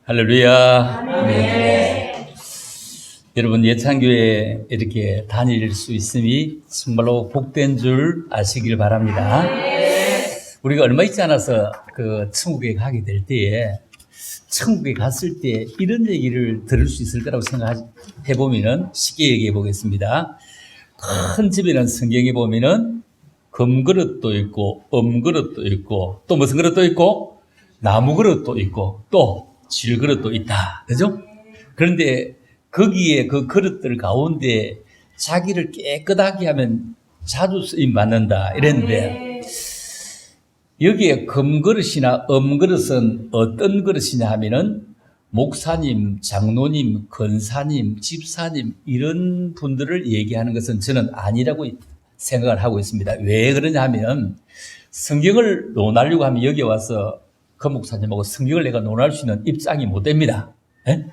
할렐루야. 네. 여러분, 예창교회에 이렇게 다닐 수 있음이 정말로 복된 줄 아시길 바랍니다. 우리가 얼마 있지 않아서 천국에 가게 될 때에, 천국에 갔을 때 이런 얘기를 들을 수 있을 거라고 생각해 보면은 쉽게 얘기해 보겠습니다. 큰 집에는 성경에 보면은 금그릇도 있고, 엄그릇도 있고, 또 무슨 그릇도 있고, 나무 그릇도 있고, 또 질그릇도 있다. 그죠? 그런데 거기에 그 그릇들 가운데 자기를 깨끗하게 하면 자주 쓰임 받는다. 이랬는데, 여기에 금그릇이나 엄그릇은 어떤 그릇이냐 하면은 목사님, 장로님, 권사님, 집사님 이런 분들을 얘기하는 것은 저는 아니라고 생각을 하고 있습니다. 왜 그러냐 하면 성경을 논하려고 하면 여기 와서 그 목사님하고 성경을 내가 논할 수 있는 입장이 못 됩니다. 예?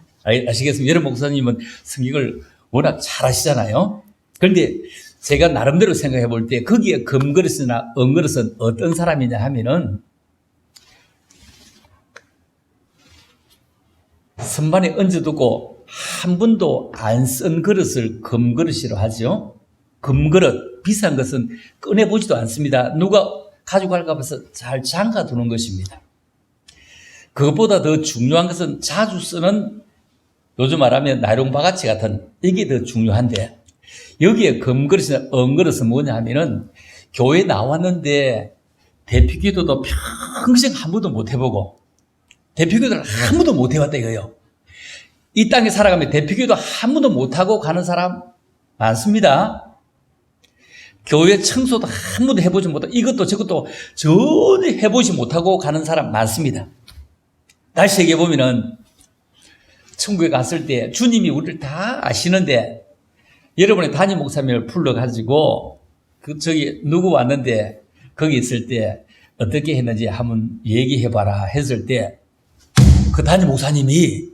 아시겠습니까? 여러분 목사님은 성경을 워낙 잘 하시잖아요. 그런데 제가 나름대로 생각해 볼 때 거기에 금그릇이나 엄그릇은 어떤 사람이냐 하면은 선반에 얹어두고 한 번도 안 쓴 그릇을 금그릇이라고 하죠. 금그릇, 비싼 것은 꺼내보지도 않습니다. 누가 가지고 갈까 봐서 잘 잠가두는 것입니다. 그것보다 더 중요한 것은 자주 쓰는, 요즘 말하면 나이롱 바가지 같은 이게 더 중요한데, 여기에 금그릇이나 엄그릇은 뭐냐 하면은 교회 나왔는데 대피기도도 평생 한 번도 못 해보고 대피기도를 한 번도 못 해봤다 이거예요. 이 땅에 살아가면 대피기도 한 번도 못하고 가는 사람 많습니다. 교회 청소도 한 번도 해보지 못하고 이것도 저것도 전혀 해보지 못하고 가는 사람 많습니다. 다시 얘기해보면은 천국에 갔을 때 주님이 우리를 다 아시는데 여러분의 담임 목사님을 불러가지고 저기 누구 왔는데 거기 있을 때 어떻게 했는지 한번 얘기해봐라 했을 때 그 담임 목사님이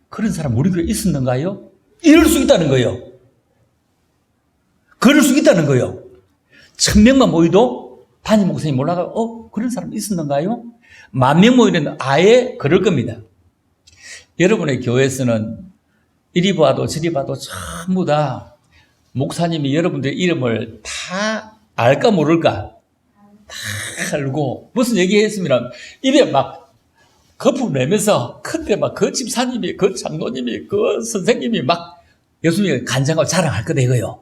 그런 사람 우리 교회에 있었는가요? 이럴 수 있다는 거예요. 그럴 수 있다는 거예요. 1000명만 모이도 담임 목사님 몰라가지고 그런 사람 있었는가요? 10,000명 모이면 아예 그럴 겁니다. 여러분의 교회에서는 이리 봐도 저리 봐도 전부 다 목사님이 여러분들의 이름을 다 알까 모를까? 다 알고 무슨 얘기했으면 입에 막 거품 내면서 그때 막 그 집사님이 그 장로님이 그 선생님이 막 예수님이 간장하고 자랑할 거다 이거요.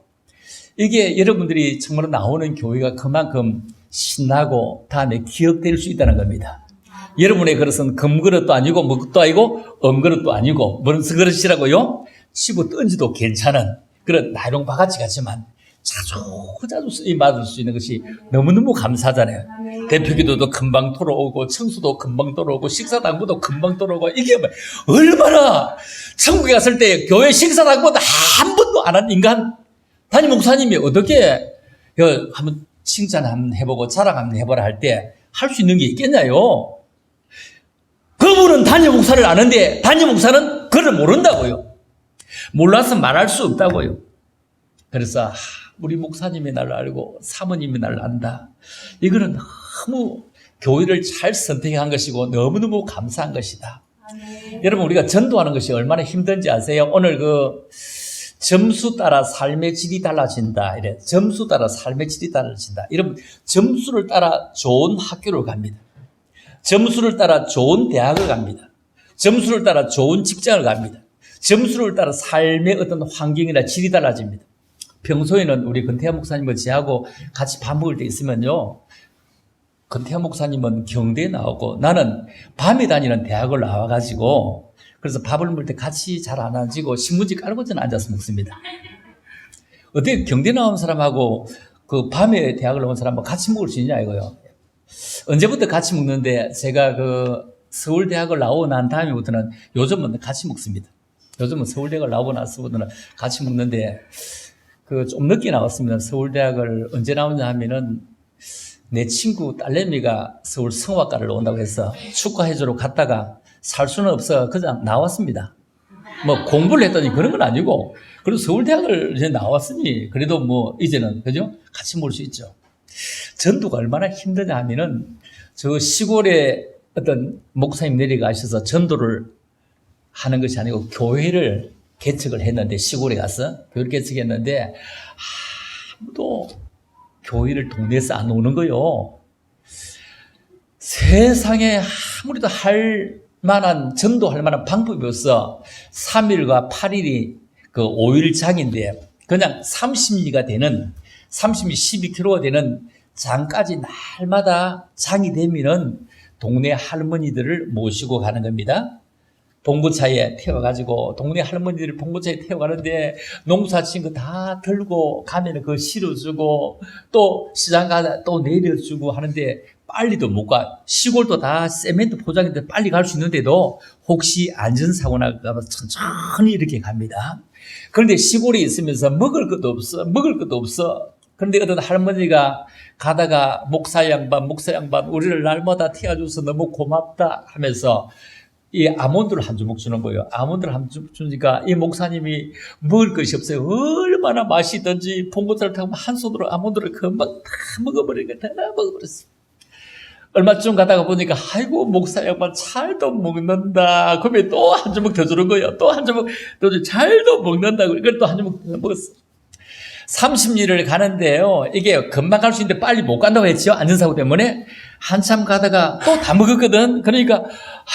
이게 여러분들이 정말로 나오는 교회가 그만큼 신나고 다음에 기억될 수 있다는 겁니다. 여러분의 그릇은 금그릇도 아니고 묵도 아니고 엄그릇도 아니고 무슨 그릇이라고요? 씹어 던지도 괜찮은 그런 나이롱 바가지 같지만 자주 쓰임 받을 수 있는 것이 너무너무 감사하잖아요. 대표기도도 금방 돌아오고 청소도 금방 돌아오고 식사당부도 금방 돌아오고 이게 얼마나 천국에 갔을 때 교회 식사당부도 한 번도 안 한 인간 담임 목사님이 어떻게 한번 칭찬 한번 해보고 자랑 한번 해보라 할 때 할 수 있는 게 있겠냐요. 그분은 담임 목사를 아는데 담임 목사는 그를 모른다고요. 몰라서 말할 수 없다고요. 그래서 우리 목사님이 나를 알고 사모님이 나를 안다. 이거는 너무 교회를 잘 선택한 것이고 너무너무 감사한 것이다. 여러분 우리가 전도하는 것이 얼마나 힘든지 아세요? 오늘 점수 따라 삶의 질이 달라진다. 이래 점수 따라 삶의 질이 달라진다. 여러분 점수를 따라 좋은 학교를 갑니다. 점수를 따라 좋은 대학을 갑니다. 점수를 따라 좋은 직장을 갑니다. 점수를 따라 삶의 어떤 환경이나 질이 달라집니다. 평소에는 우리 권태환 목사님과 저하고 같이 밥 먹을 때 있으면요. 권태환 목사님은 경대에 나오고 나는 밤에 다니는 대학을 나와가지고 그래서 밥을 먹을 때 같이 잘 안 앉고 신문지 깔고 저는 앉아서 먹습니다. 어떻게 경대 나온 사람하고 그 밤에 대학을 나온 사람하고 같이 먹을 수 있냐 이거요. 언제부터 같이 먹는데 제가 서울대학을 나오고 난 다음부터는 요즘은 같이 먹습니다. 요즘은 서울대학을 나오고 나서부터는 같이 먹는데 좀 늦게 나왔습니다. 서울대학을 언제 나오냐 하면은 내 친구 딸내미가 서울 성악과를 온다고 해서 축가해주러 갔다가 살 수는 없어 그냥 나왔습니다. 공부를 했더니 그런 건 아니고 그래도 서울대학을 이제 나왔으니 그래도 이제는 그죠? 같이 먹을 수 있죠. 전도가 얼마나 힘드냐 하면은 저 시골에 어떤 목사님 내려가셔서 전도를 하는 것이 아니고 교회를 개척을 했는데, 시골에 가서 교회를 개척했는데 아무도 교회를 동네에서 안 오는 거요. 세상에 아무리도 할 만한, 전도할 만한 방법이 없어. 3일과 8일이 그 5일장인데 그냥 30리가 되는, 30리 12km가 되는 장까지 날마다 장이 되면은 동네 할머니들을 모시고 가는 겁니다. 봉고차에 태워가지고 동네 할머니들을 봉고차에 태워가는데 농사 지은 거 다 들고 가면 그거 실어주고 또 시장 가다 또 내려주고 하는데 빨리도 못 가. 시골도 다 세멘트 포장인데 빨리 갈 수 있는데도 혹시 안전사고 날까봐 천천히 이렇게 갑니다. 그런데 시골에 있으면서 먹을 것도 없어. 그런데 어떤 할머니가 가다가 목사 양반 우리를 날마다 태워줘서 너무 고맙다 하면서 이 아몬드를 한 주먹 주는 거예요. 아몬드를 한 주먹 주니까 이 목사님이 먹을 것이 없어요. 얼마나 맛있던지 봉고차를 타고 한 손으로 아몬드를 금방 다 먹어버렸어요. 얼마쯤 가다가 보니까 아이고 목사 양반 잘도 먹는다. 그러면 또 한 주먹 더 주는 거예요. 또 한 주먹 더 주고 잘도 먹는다고. 이걸 또 한 주먹 더 먹었어. 30리를 가는데요. 이게 금방 갈 수 있는데 빨리 못 간다고 했죠. 안전사고 때문에. 한참 가다가 또 다 먹었거든. 그러니까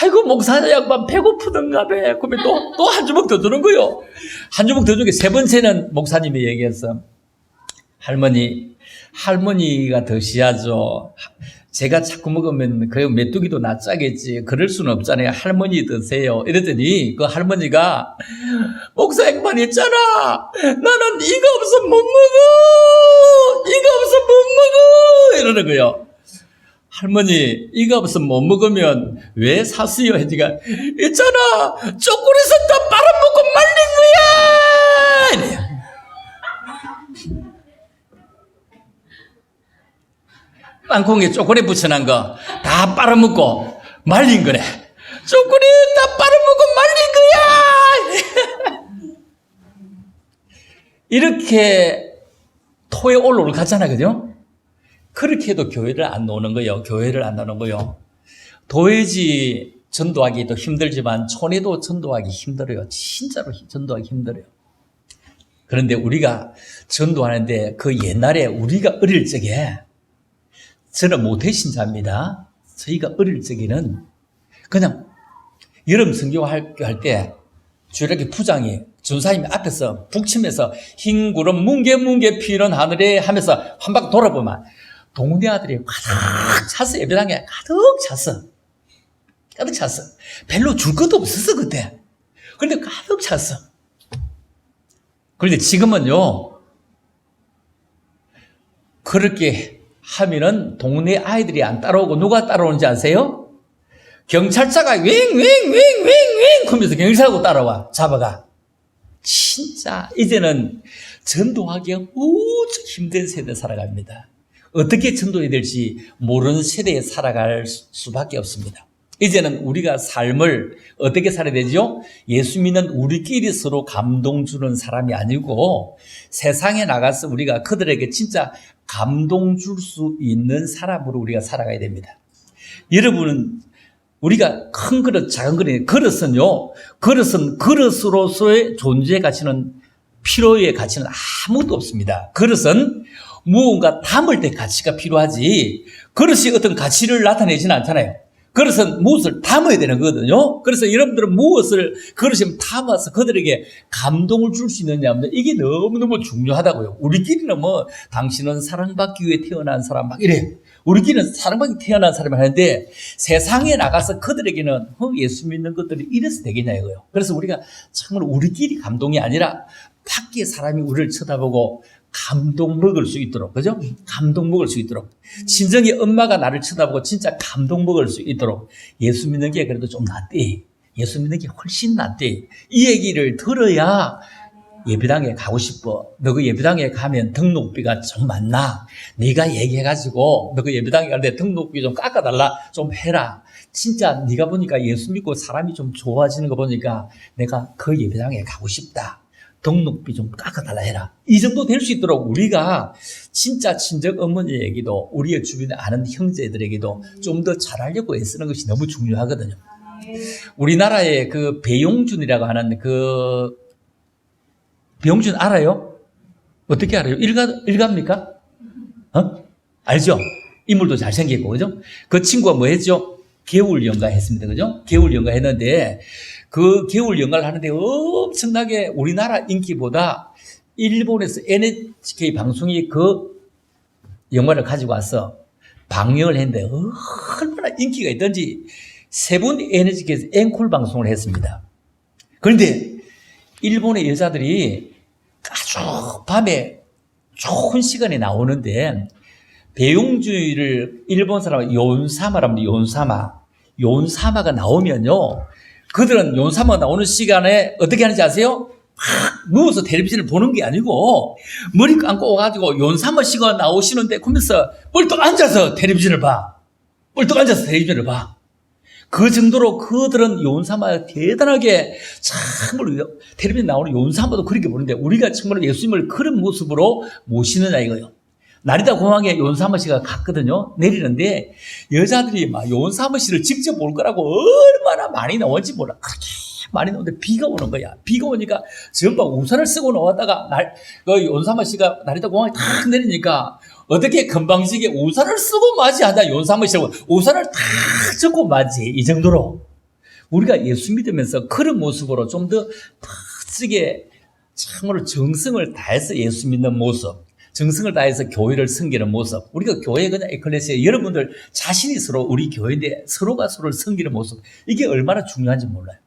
아이고 목사 양반 배고프던가 봐. 그러면 또 한 주먹 더 주는 거예요. 한 주먹 더 주는 게 세 번째는 목사님이 얘기했어. 할머니가 드셔야죠. 제가 자꾸 먹으면 그 메뚜기도 낯짜겠지. 그럴 수는 없잖아요. 할머니 드세요. 이랬더니 그 할머니가 목사 양반 있잖아. 나는 이가 없어 못 먹어. 이러는 거예요. 할머니 이가 없어 못 먹으면 왜 샀어요? 했지가 있잖아. 초콜릿을 다 빨아먹고 말린 거야. 땅콩에 초콜릿 붙여놓은 거 다 빨아먹고 말린 거래. 초콜릿 다 빨아먹고 말린 거야. 이렇게 토에 올라올 가잖아, 그죠? 그렇게 해도 교회를 안 나오는 거예요. 도회지 전도하기도 힘들지만 촌에도 전도하기 힘들어요. 진짜로 전도하기 힘들어요. 그런데 우리가 전도하는데 그 옛날에 우리가 어릴 적에, 저는 모태신자입니다. 저희가 어릴 적에는 그냥 여름 성경할 때 주일학교 부장이 전사님이 앞에서 북치면서 흰 구름 뭉게뭉게 피는 하늘에 하면서 한 바퀴 돌아보면 동네 아들이 가득 찼어. 예배당에 가득 찼어. 별로 줄 것도 없었어 그때. 그런데 가득 찼어. 그런데 지금은요, 그렇게 하면은 동네 아이들이 안 따라오고 누가 따라오는지 아세요? 경찰차가 윙 하면서 경찰하고 따라와 잡아가. 진짜 이제는 전도하기가 무척 힘든 세대에 살아갑니다. 어떻게 전도해야 될지 모르는 세대에 살아갈 수밖에 없습니다. 이제는 우리가 삶을 어떻게 살아야 되죠? 예수 믿는 우리끼리 서로 감동 주는 사람이 아니고 세상에 나가서 우리가 그들에게 진짜 감동 줄 수 있는 사람으로 우리가 살아가야 됩니다. 여러분은 우리가 큰 그릇, 작은 그릇, 그릇은 그릇으로서의 존재의 가치는, 필요의 가치는 아무것도 없습니다. 그릇은 무언가 담을 때 가치가 필요하지, 그릇이 어떤 가치를 나타내지는 않잖아요. 그릇은 무엇을 담아야 되는 거거든요. 그래서 여러분들은 무엇을 그릇에 담아서 그들에게 감동을 줄 수 있느냐 하면 이게 너무너무 중요하다고요. 우리끼리는 뭐 당신은 사랑받기 위해 태어난 사람 막 이래. 우리끼리는 사랑받기 태어난 사람이 하는데 세상에 나가서 그들에게는 예수 믿는 것들이 이래서 되겠냐 이거요. 그래서 우리가 정말 우리끼리 감동이 아니라 밖에 사람이 우리를 쳐다보고 감동 먹을 수 있도록, 그죠? 감동 먹을 수 있도록. 친정의 엄마가 나를 쳐다보고 진짜 감동 먹을 수 있도록. 예수 믿는 게 그래도 좀 낫대. 예수 믿는 게 훨씬 낫대. 이 얘기를 들어야 예배당에 가고 싶어. 너 그 예배당에 가면 등록비가 좀 많나? 네가 얘기해가지고 너 그 예배당에 갈 때 등록비 좀 깎아달라. 좀 해라. 진짜 네가 보니까 예수 믿고 사람이 좀 좋아지는 거 보니까 내가 그 예배당에 가고 싶다. 등록비 좀 깎아달라 해라. 이 정도 될 수 있도록 우리가 진짜 친정 어머니에게도 우리의 주변에 아는 형제들에게도 좀 더 잘하려고 애쓰는 것이 너무 중요하거든요. 우리나라에 그 배용준이라고 하는 그 배용준 알아요? 어떻게 알아요? 일가입니까? 알죠? 인물도 잘생겼고, 그죠? 그 친구가 뭐 했죠? 개울연가 했습니다. 그죠? 개울연가 했는데, 그 개울연가를 하는데 엄청나게 우리나라 인기보다 일본에서 NHK 방송이 그 영화를 가지고 와서 방영을 했는데 얼마나 인기가 있던지 세 분 NHK에서 앵콜 방송을 했습니다. 그런데 일본의 여자들이 아주 밤에 좋은 시간에 나오는데 배용주의를 일본 사람은 요온사마랍니다. 요온사마가 나오면요. 그들은 요온사마가 나오는 시간에 어떻게 하는지 아세요? 막 누워서 텔레비전을 보는 게 아니고 머리 감고 오가지고 요온사마 씨가 나오시는데 그러면서 뻘떡 앉아서 텔레비전을 봐. 그 정도로 그들은 요온사마 대단하게 참으로 텔레비전 나오는 요온사마도 그렇게 보는데 우리가 정말 예수님을 그런 모습으로 모시느냐 이거요. 나리다 공항에 요온사마 씨가 갔거든요. 내리는데 여자들이 막 요온사마 씨를 직접 볼 거라고 얼마나 많이 나올지 몰라. 그렇게 많이 나오는데 비가 오는 거야. 비가 오니까 전방 우산을 쓰고 나왔다가 그 요온사마 씨가 나리다 공항에 탁 내리니까 어떻게 금방지게 우산을 쓰고 맞이하다 요온사마 씨라고 우산을 탁 젖고 맞이 이 정도로 우리가 예수 믿으면서 그런 모습으로 좀 더 멋지게 참으로 정성을 다해서 예수 믿는 모습, 정성을 다해서 교회를 섬기는 모습, 우리가 교회 그냥 에클레시아 여러분들 자신이 서로 우리 교회인데 서로가 서로를 섬기는 모습, 이게 얼마나 중요한지 몰라요.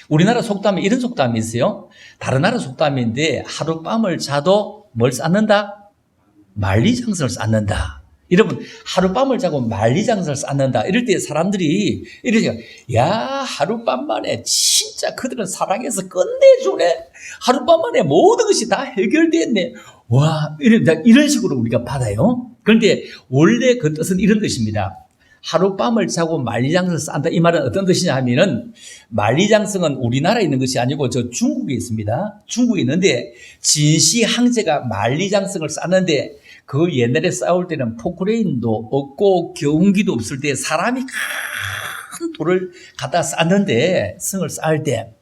우리나라 속담에 이런 속담이 있어요. 다른 나라 속담인데 하룻밤을 자도 뭘 쌓는다? 만리장성을 쌓는다. 여러분 하룻밤을 자고 만리장성을 쌓는다. 이럴 때 사람들이 이러죠. 야 하룻밤 만에 진짜 그들은 사랑해서 끝내주네. 하룻밤 만에 모든 것이 다 해결됐네. 와 이런 식으로 우리가 받아요. 그런데 원래 그 뜻은 이런 뜻입니다. 하룻밤을 자고 만리장성을 쌓는다. 이 말은 어떤 뜻이냐 하면은 만리장성은 우리나라에 있는 것이 아니고 저 중국에 있습니다. 중국에 있는데 진시 황제가 만리장성을 쌓는데 그 옛날에 싸울 때는 포크레인도 없고 경운기도 없을 때 사람이 큰 돌을 갖다 쌓는데 성을 쌓을 때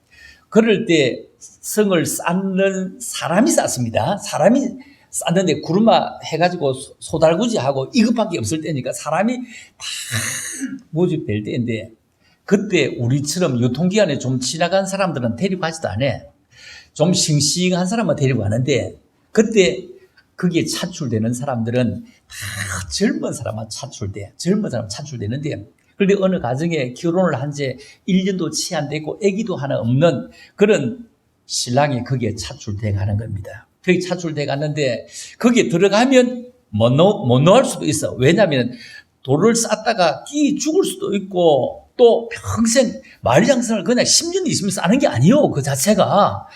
그럴 때 성을 쌓는 사람이 쌓습니다. 사람이 쌓는데 구루마 해가지고 소달구지하고 이것밖에 없을 때니까 사람이 다 모집될 때인데 그때 우리처럼 유통기한에 좀 지나간 사람들은 데리고 가지도 않아. 좀 싱싱한 사람만 데리고 가는데 그때 거기에 차출되는 사람들은 다 젊은 사람만 차출되는데 그런데 어느 가정에 결혼을 한 지 1년도 채 안 되고 아기도 하나 없는 그런 신랑이 거기에 차출돼 가는 겁니다. 거기 차출돼 갔는데 거기에 들어가면 못 나올 수도 있어. 왜냐하면 돌을 쌓다가 끼 죽을 수도 있고 또 평생 만리장성을 그냥 10년, 20년 쌓는 게 아니에요. 그 자체가.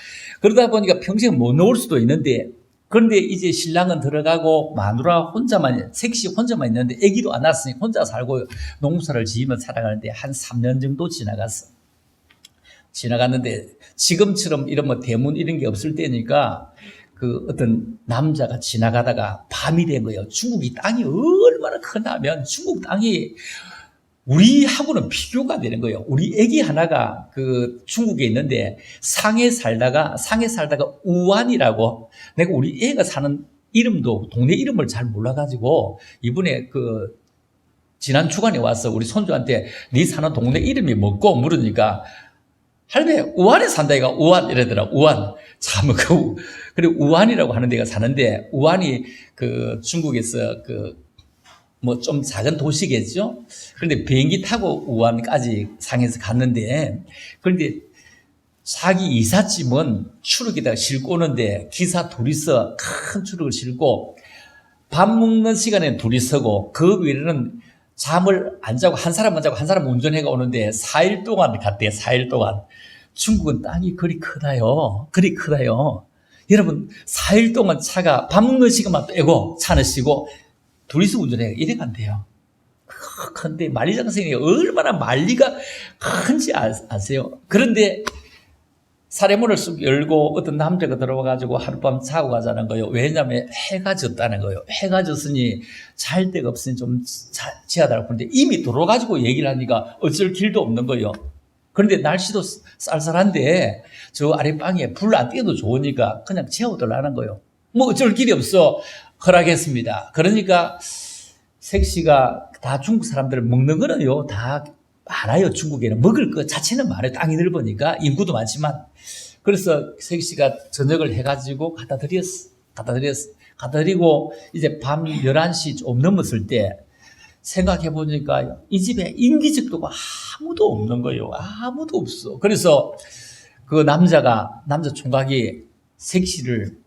그러다 보니까 평생 못 나올 수도 있는데 그런데 이제 신랑은 들어가고 마누라 색시 혼자만 있는데 아기도 안 낳았으니 혼자 살고 농사를 지으며 살아가는데 한 3년 정도 지나갔는데 지금처럼 이런 뭐 대문 이런 게 없을 때니까 그 어떤 남자가 지나가다가 밤이 된 거예요. 중국이 땅이 얼마나 크냐면 중국 땅이 우리하고는 비교가 되는 거예요. 우리 애기 하나가 그 중국에 있는데 상해 살다가 우안이라고 내가 우리 애가 사는 이름도 동네 이름을 잘 몰라가지고 이번에 그 지난 주간에 와서 우리 손주한테 네 사는 동네 이름이 뭐고 물으니까 할배 우안에 산다 이가 우안 이러더라. 우안 참 그래 우안이라고 하는 데가 사는데 우안이 그 중국에서 그 뭐 좀 작은 도시겠죠. 그런데 비행기 타고 우한까지 상해에서 갔는데 그런데 자기 이삿짐은 추룩에다가 싣고 오는데 기사 둘이서 큰 추룩을 싣고 밥 먹는 시간에 둘이 서고 그 위에는 잠을 안 자고 한 사람만 자고 한 사람 운전해가 오는데 4일 동안 갔대요. 4일 동안. 중국은 땅이 그리 크다요. 여러분 4일 동안 차가 밥 먹는 시간만 빼고 차는 쉬고 둘이서 운전해 이래 간대요. 근데 만리장성이 얼마나 만리가 큰지 아세요? 그런데 사례문을 쑥 열고 어떤 남자가 들어와가지고 하룻밤 자고 가자는 거예요. 왜냐하면 해가 졌다는 거예요. 해가 졌으니 잘 데가 없으니 좀 지하달라고 그러는데 이미 들어가지고 얘기를 하니까 어쩔 길도 없는 거예요. 그런데 날씨도 쌀쌀한데 저 아랫방에 불 안 떼도 좋으니까 그냥 재워달라는 거예요. 뭐 어쩔 길이 없어 허락했습니다. 그러니까 색시가 다 중국 사람들은 먹는 거는요 다 많아요. 중국에는 먹을 것 자체는 많아요. 땅이 넓으니까 인구도 많지만. 그래서 색시가 저녁을 해가지고 갖다 드리고 이제 밤 11시 좀 넘었을 때 생각해 보니까 이 집에 인기척도가 아무도 없는 거예요. 아무도 없어. 그래서 그 남자 총각이 색시를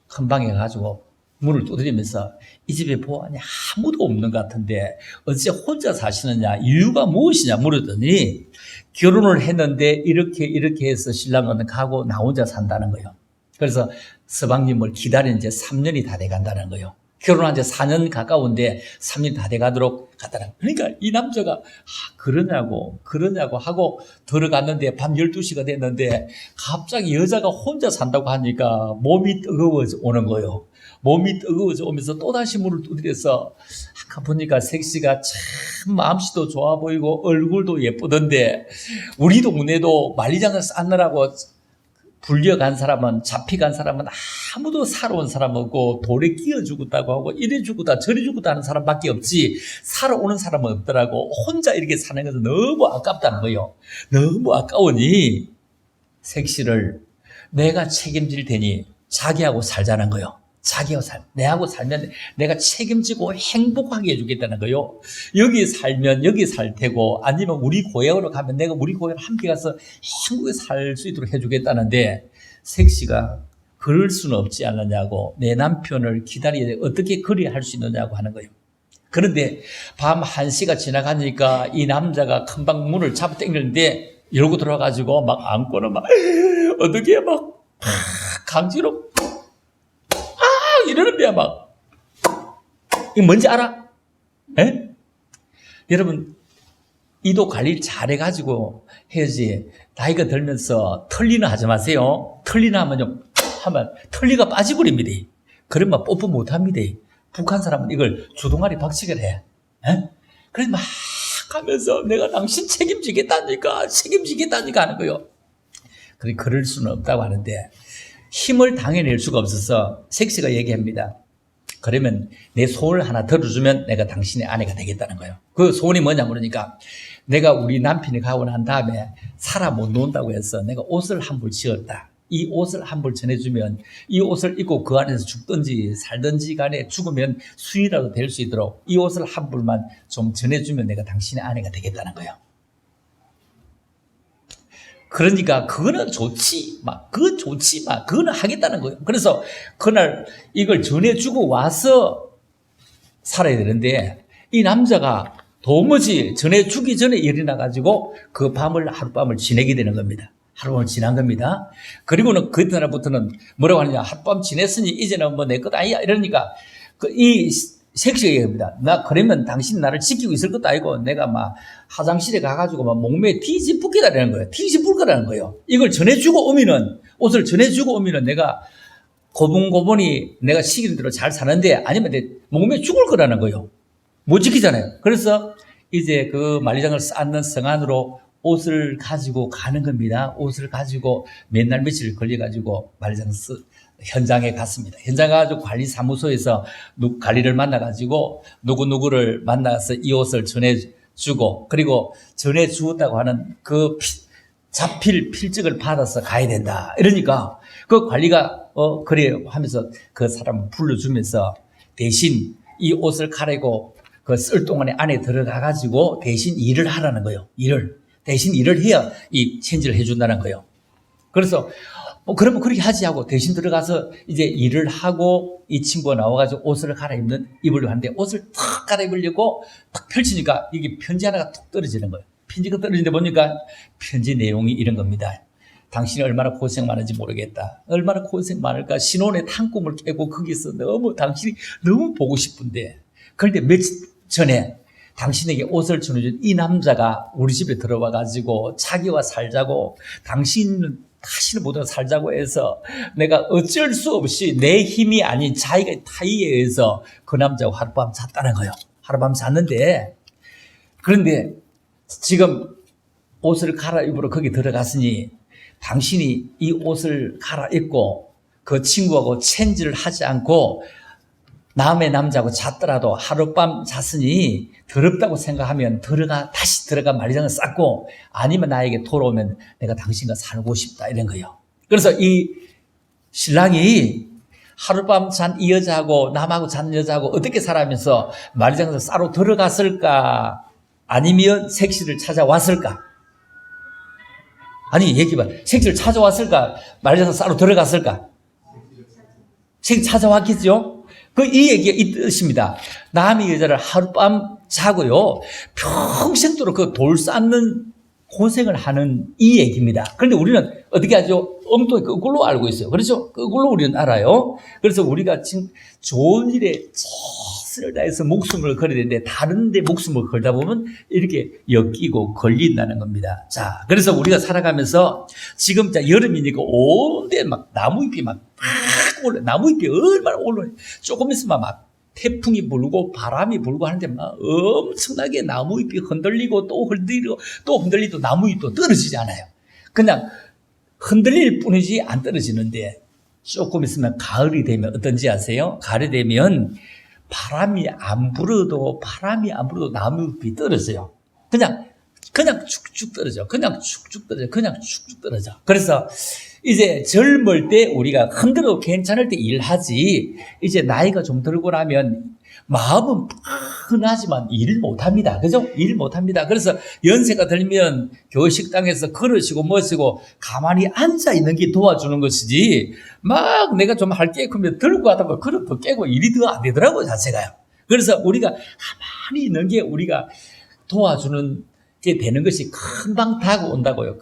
큰 방에 가지고 문을 두드리면서 이 집에 보아하니 아무도 없는 것 같은데 어째 혼자 사시느냐 이유가 무엇이냐 물었더니 결혼을 했는데 이렇게 해서 신랑은 가고 나 혼자 산다는 거예요. 그래서 서방님을 기다린 지 3년이 다 돼간다는 거예요. 결혼한 지 4년 가까운데 3년 다 돼가도록 갔다는 거예요. 그러니까 이 남자가 그러냐고 하고 들어갔는데 밤 12시가 됐는데 갑자기 여자가 혼자 산다고 하니까 몸이 뜨거워져 오는 거예요. 몸이 뜨거워져 오면서 또다시 문을 두드려서 아까 보니까 색시가 참 마음씨도 좋아 보이고 얼굴도 예쁘던데 우리 동네도 만리장을 쌓느라고 불려간 사람은 잡혀간 사람은 아무도 살아온 사람 없고 돌에 끼어 죽었다고 하고 이래 죽었다 저래 죽었다 하는 사람밖에 없지 살아오는 사람은 없더라고. 혼자 이렇게 사는 것은 너무 아깝다는 거예요. 너무 아까우니 색시를 내가 책임질 테니 자기하고 살자는 거예요. 내하고 살면 내가 책임지고 행복하게 해주겠다는 거요. 여기 살면 여기 살 테고 아니면 우리 고향으로 가면 내가 우리 고향 함께 가서 행복하게 살 수 있도록 해주겠다는데 색시가 그럴 수는 없지 않느냐고 내 남편을 기다리야 어떻게 그리 할 수 있느냐고 하는 거예요. 그런데 밤 1시가 지나가니까 이 남자가 금방 문을 잡아 당기는데 열고 들어가가지고 막 안고는 막 어떻게 막 강제로 이러는데 막 이거 뭔지 알아? 에? 여러분 이도 관리를 잘해가지고 해야지. 나이가 들면서 털리나 하지 마세요. 털리나 하면 털리가 빠지버립니다. 그러면 뽀뽀 못합니다. 북한 사람은 이걸 주둥아리 박치기를 해. 에? 그래서 막 하면서 내가 당신 책임지겠다니까 하는 거예요. 그럴 수는 없다고 하는데 힘을 당해낼 수가 없어서 색시가 얘기합니다. 그러면 내 소원을 하나 들어주면 내가 당신의 아내가 되겠다는 거예요. 그 소원이 뭐냐 그러니까 내가 우리 남편이 가고 난 다음에 살아 못 논다고 해서 내가 옷을 한 벌 지었다. 이 옷을 한 벌 전해주면 이 옷을 입고 그 안에서 죽든지 살든지 간에 죽으면 수위라도 될 수 있도록 이 옷을 한 벌만 좀 전해주면 내가 당신의 아내가 되겠다는 거예요. 그러니까 그거는 좋지 그거는 하겠다는 거예요. 그래서 그날 이걸 전해주고 와서 살아야 되는데 이 남자가 도무지 전해주기 전에 일어나가지고 그 하룻밤을 지내게 되는 겁니다. 하룻밤을 지난 겁니다. 그리고는 그날부터는 뭐라고 하느냐, 하룻밤 지냈으니 이제는 뭐 내 것 아니야 이러니까 이 색시가 얘기합니다. 나 그러면 당신 나를 지키고 있을 것도 아니고 내가 막 화장실에 가가지고 막 목매에 뒤집붙기다라는 거예요. 뒤집을 거예요. 이걸 전해주고 오면은 옷을 전해주고 오면은 내가 고분고분히 내가 시키는 대로 잘 사는데 아니면 내 목매에 죽을 거라는 거예요. 못 지키잖아요. 그래서 이제 그 만리장을 쌓는 성안으로 옷을 가지고 가는 겁니다. 옷을 가지고 몇 날 며칠 걸려가지고 만리장 현장에 갔습니다. 현장 가가지고 관리사무소에서 관리를 만나가지고 누구를 만나서 이 옷을 전해주고 그리고 전해주었다고 하는 그 자필 필증을 받아서 가야 된다. 이러니까 그 관리가 그래요 하면서 그 사람을 불러주면서 대신 이 옷을 가리고 그 쓸 동안에 안에 들어가가지고 대신 일을 하라는 거예요. 대신 일을 해야 이 체인지를 해준다는 거예요. 그래서 그러면 그렇게 하지 하고 대신 들어가서 이제 일을 하고 이 친구가 나와가지고 옷을 입으려고 하는데 옷을 탁 갈아입으려고 탁 펼치니까 이게 편지 하나가 툭 떨어지는 거예요. 편지가 떨어지는데 보니까 편지 내용이 이런 겁니다. 당신이 얼마나 고생 많은지 모르겠다. 얼마나 고생 많을까. 신혼의 탕꿈을 깨고 거기서 당신이 너무 보고 싶은데 그런데 며칠 전에 당신에게 옷을 전해준 이 남자가 우리 집에 들어와가지고 자기와 살자고 다시는 못하고 살자고 해서 내가 어쩔 수 없이 내 힘이 아닌 자기가 타의에 의해서 그 남자하고 하룻밤 잤다는 거예요. 하룻밤 잤는데, 그런데 지금 옷을 갈아입으러 거기 들어갔으니 당신이 이 옷을 갈아입고 그 친구하고 체인지를 하지 않고 남의 남자하고 잤더라도 하룻밤 잤으니 더럽다고 생각하면 다시 들어가 말리장을 쌓고, 아니면 나에게 돌아오면 내가 당신과 살고 싶다, 이런 거예요. 그래서 이 신랑이 하룻밤 잔 이 여자하고 남하고 잔 여자하고 어떻게 살아면서 말리장에서 싸러 들어갔을까, 아니면 색시를 찾아왔을까? 아니, 얘기해봐. 색시를 찾아왔을까? 말리장에서 싸러 들어갔을까? 색 찾아왔겠죠? 이 얘기가 이 뜻입니다. 남의 여자를 하룻밤 자고요, 평생도록 그 돌 쌓는 고생을 하는 이 얘기입니다. 그런데 우리는 어떻게 하죠? 엉뚱히 그걸로 알고 있어요. 그렇죠? 그걸로 우리는 알아요. 그래서 우리가 지금 좋은 일에 최선을 다해서 목숨을 걸어야 되는데, 다른 데 목숨을 걸다 보면 이렇게 엮이고 걸린다는 겁니다. 자, 그래서 우리가 살아가면서 지금 여름이니까 온데 막 나무잎이 막 올라, 나무잎이 얼마나 올라, 조금 있으면 막 태풍이 불고 바람이 불고 하는데 막 엄청나게 나무잎이 흔들리고 또 흔들리고 또 흔들리고 나무잎도 떨어지잖아요. 그냥 흔들릴 뿐이지 안 떨어지는데, 조금 있으면 가을이 되면 어떤지 아세요? 가을이 되면 바람이 안 불어도 나무잎이 떨어져요. 그냥 축축 떨어져. 그냥 축축 떨어져. 그래서 이제 젊을 때 우리가 흔들어도 괜찮을 때 일하지, 이제 나이가 좀 들고 나면 마음은 뻔하지만 일을 못합니다. 그죠? 일 못합니다. 그래서 연세가 들면 교회 식당에서 그러시고 뭐시고 가만히 앉아있는 게 도와주는 것이지, 막 내가 좀 할 게 크면 들고 하다가 그릇 더 깨고 일이 더 안 되더라고요, 자체가요. 그래서 우리가 가만히 있는 게 우리가 도와주는 게 되는 것이 금방 타고 온다고요.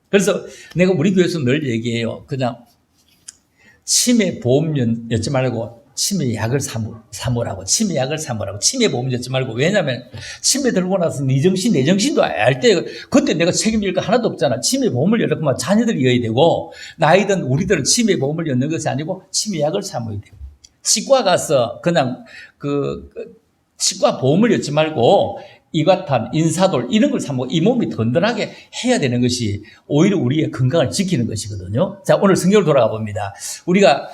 그래서 내가 우리 교회에서 늘 얘기해요. 그냥 치매 보험 였지 말고 치매 약을 사모라고. 치매 보험 였지 말고. 왜냐면 치매 들고 나서 내 정신도 알 때 그때 내가 책임질 거 하나도 없잖아. 치매 보험을 열었구만 자녀들이 여야 되고, 나이든 우리들은 치매 보험을 였는 것이 아니고 치매 약을 사모야 돼요. 치과 가서 그냥 치과 보험을 였지 말고 이과탄, 인사돌 이런 걸 사먹고 이 몸이 든든하게 해야 되는 것이 오히려 우리의 건강을 지키는 것이거든요. 자, 오늘 성경을 돌아가 봅니다. 우리가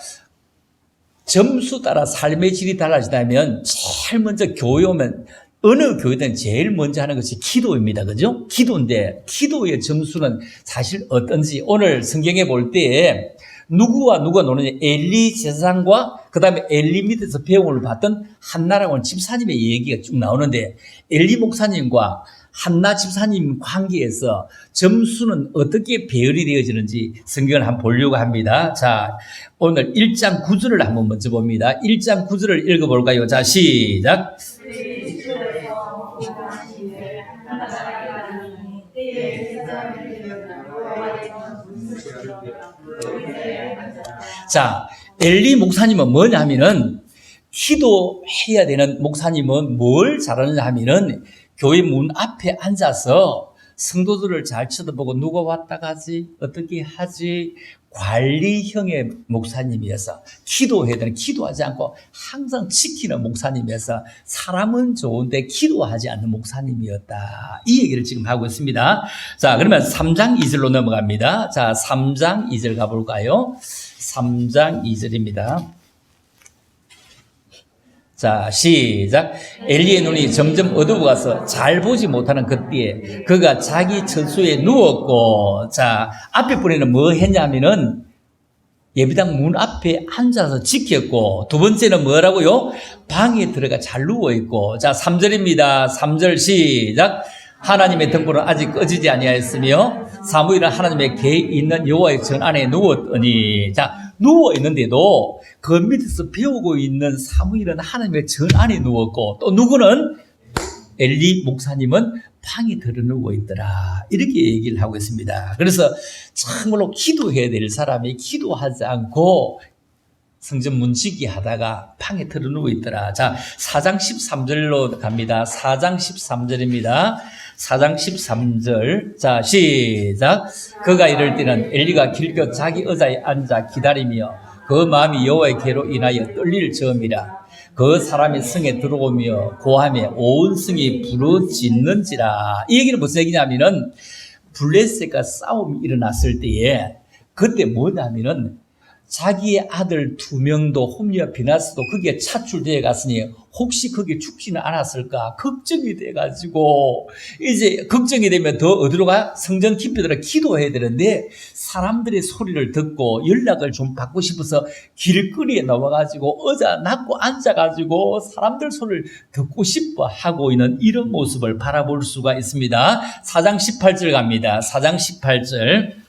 점수 따라 삶의 질이 달라지다면 제일 먼저 교회 오면 어느 교회든 제일 먼저 하는 것이 기도입니다. 그죠? 기도인데, 기도의 점수는 사실 어떤지 오늘 성경에 볼 때에 누가 노느냐, 엘리 제사장과 그 다음에 엘리 밑에서 배움을 받던 한나라고 하는 집사님의 얘기가 쭉 나오는데, 엘리 목사님과 한나 집사님 관계에서 점수는 어떻게 배열이 되어지는지 성경을 한번 보려고 합니다. 자, 오늘 1장 9절을 한번 먼저 봅니다. 1장 9절을 읽어볼까요? 자, 시작. 자, 엘리 목사님은 뭐냐면은, 기도해야 되는 목사님은 뭘 잘하느냐 하면은 교회 문 앞에 앉아서 성도들을 잘 쳐다보고 누가 왔다 가지, 어떻게 하지, 관리형의 목사님이어서 기도해야 되는, 기도하지 않고 항상 지키는 목사님이어서 사람은 좋은데 기도하지 않는 목사님이었다. 이 얘기를 지금 하고 있습니다. 자, 그러면 3장 2절로 넘어갑니다. 자, 3장 2절 가볼까요? 3장 2절입니다. 자, 시작. 엘리의 눈이 점점 어두워가서 잘 보지 못하는 그때에 그가 자기 처소에 누웠고, 자, 앞에 분에는 뭐 했냐면은 예배당 문 앞에 앉아서 지켰고, 두 번째는 뭐라고요? 방에 들어가 잘 누워있고. 자, 3절입니다. 3절 시작. 하나님의 등불은 아직 꺼지지 아니하였으며 사무엘은 하나님의 궤 있는 여호와의 전 안에 누웠더니. 자, 누워있는데도 그 밑에서 배우고 있는 사무엘은 하나님의 전 안에 누웠고, 또 누구는? 엘리 목사님은 방에 들어 누워 있더라. 이렇게 얘기를 하고 있습니다. 그래서 참으로 기도해야 될 사람이 기도하지 않고 성전 문지기 하다가 방에 들어 누워 있더라. 자, 4장 13절로 갑니다. 4장 13절입니다. 4장 13절. 자, 시작. 그가 이럴 때는 엘리가 길겨 자기 의자에 앉아 기다리며 그 마음이 여호와께로 인하여 떨릴 즈음이라. 그 사람이 성에 들어오며 고함에 온 성이 부르짖는지라. 이 얘기는 무슨 얘기냐면은 블레셋과 싸움이 일어났을 때에 그때 뭐냐면은 자기의 아들 2명도 홈리와 비나스도 거기에 차출되어 갔으니 혹시 거기에 죽지는 않았을까 걱정이 돼가지고 이제 걱정이 되면 더 어디로 가? 성전 깊이 들어 기도해야 되는데 사람들의 소리를 듣고 연락을 좀 받고 싶어서 길거리에 나와가지고 의자 놨고 앉아가지고 사람들 소리를 듣고 싶어 하고 있는 이런 모습을 바라볼 수가 있습니다. 4장 18절 갑니다. 4장 18절.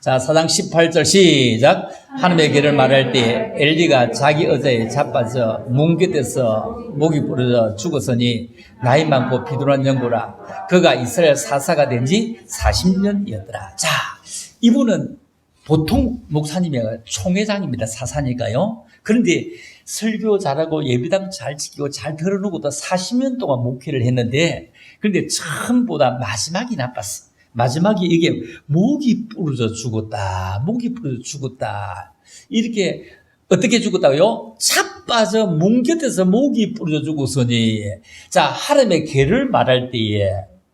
자, 4장 18절 시작. 하나님의 길을 말할 때 엘리가 자기 의자에 자빠져 문 곁에서 목이 부러져 죽었으니 나이 많고 비둔한 영구라. 그가 이스라엘 사사가 된 지 40년이었더라. 자, 이분은 보통 목사님이 총회장입니다. 사사니까요. 그런데 설교 잘하고 예배당 잘 지키고 잘 들어놓고도 40년 동안 목회를 했는데 그런데 처음보다 마지막이 나빴어. 마지막에 이게 목이 부러져 죽었다. 목이 부러져 죽었다. 이렇게 어떻게 죽었다고요? 자빠져 문 곁에서 목이 부러져 죽었으니. 자, 하나님의 계를 말할 때에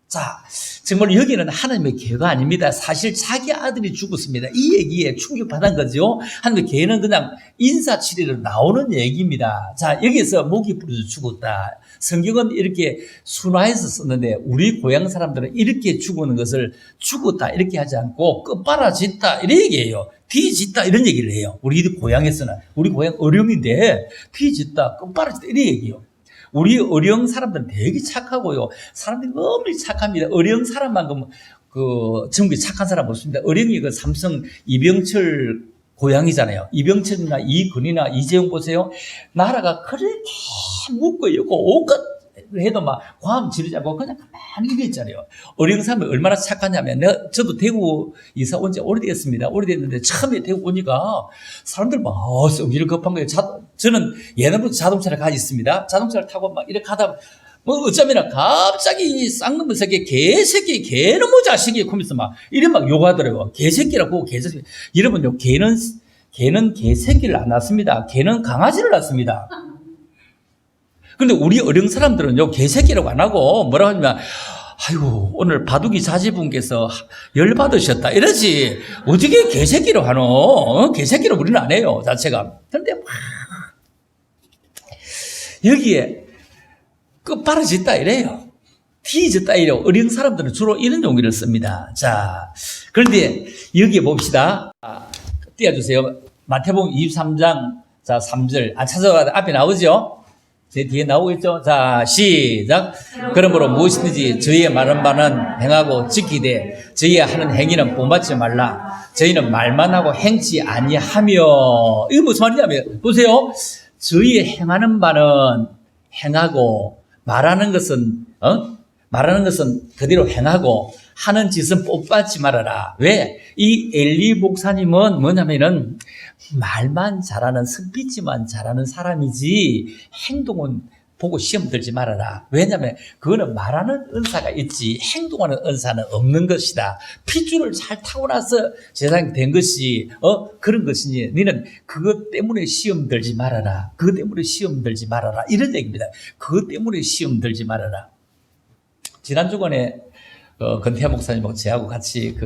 자, 정말 여기는 하나님의 계가 아닙니다. 사실 자기 아들이 죽었습니다. 이 얘기에 충격받은 거죠. 하나님의 계는 그냥 인사치레로 나오는 얘기입니다. 자, 여기서 목이 부러져 죽었다. 성경은 이렇게 순화해서 썼는데 우리 고향 사람들은 이렇게 죽는 것을 죽었다 이렇게 하지 않고 끝바라졌다 이런 얘기예요. 뒤졌다 이런 얘기를 해요. 우리 고향에서는 우리 고향 어령인데 뒤졌다 끝바라졌다 이런 얘기예요. 우리 어령 사람들은 되게 착하고요. 사람들이 너무 착합니다. 어령 사람만큼 전국에 착한 사람 없습니다. 어령이 삼성 이병철 고향이잖아요. 이병철이나 이근이나 이재용 보세요. 나라가 그렇게 묻고요. 옷끝 해도 막 과음 지르지 않고 그냥 가만히 있잖아요. 어령 사람이 얼마나 착하냐면 저도 대구 이사 온 지 오래됐습니다. 오래됐는데 처음에 대구 오니까 사람들 막 성질을 급한 거예요. 저는 예전부터 자동차를 가지고 있습니다. 자동차를 타고 막 이렇게 가다 어쩌면 갑자기 쌍놈의 새끼 개새끼 개놈의 자식이 그러면서 막 이래 막 욕하더라고요. 개새끼라고 개새끼. 여러분요, 개는 개새끼를 안 낳습니다. 개는 강아지를 낳습니다. 근데 우리 어령 사람들은요, 개새끼라고 안 하고 뭐라고 하냐면, 아이고, 오늘 바둑이 자제분께서 열받으셨다. 이러지. 어떻게 개새끼로 하노? 개새끼로 우리는 안 해요, 자체가. 그런데 막, 여기에 끝바라졌다 이래요. 뒤졌다 이래요. 어린 사람들은 주로 이런 용어를 씁니다. 자, 그런데 여기에 봅시다. 띄워주세요. 마태복음 23장, 자, 3절. 안 찾아가도 앞에 나오죠? 제 뒤에 나오겠죠? 자, 시작. 그러므로 무엇이든지 저희의 말한 바는 행하고 지키되 저희의 하는 행위는 본받지 말라. 저희는 말만 하고 행치 아니하며. 이거 무슨 말이냐면, 보세요. 저희의 행하는 바는 행하고 말하는 것은 그대로 행하고 하는 짓은 뽑받지 말아라. 왜? 이 엘리 목사님은 뭐냐면은 말만 잘하는 성피지만 잘하는 사람이지 행동은 보고 시험 들지 말아라. 왜냐하면 그거는 말하는 은사가 있지 행동하는 은사는 없는 것이다. 핏줄을 잘 타고나서 세상에 된 것이 그런 것이니 너는 그것 때문에 시험 들지 말아라. 그것 때문에 시험 들지 말아라. 이런 얘기입니다. 그것 때문에 시험 들지 말아라. 지난 주간에 건태하 목사님하고 저하고 같이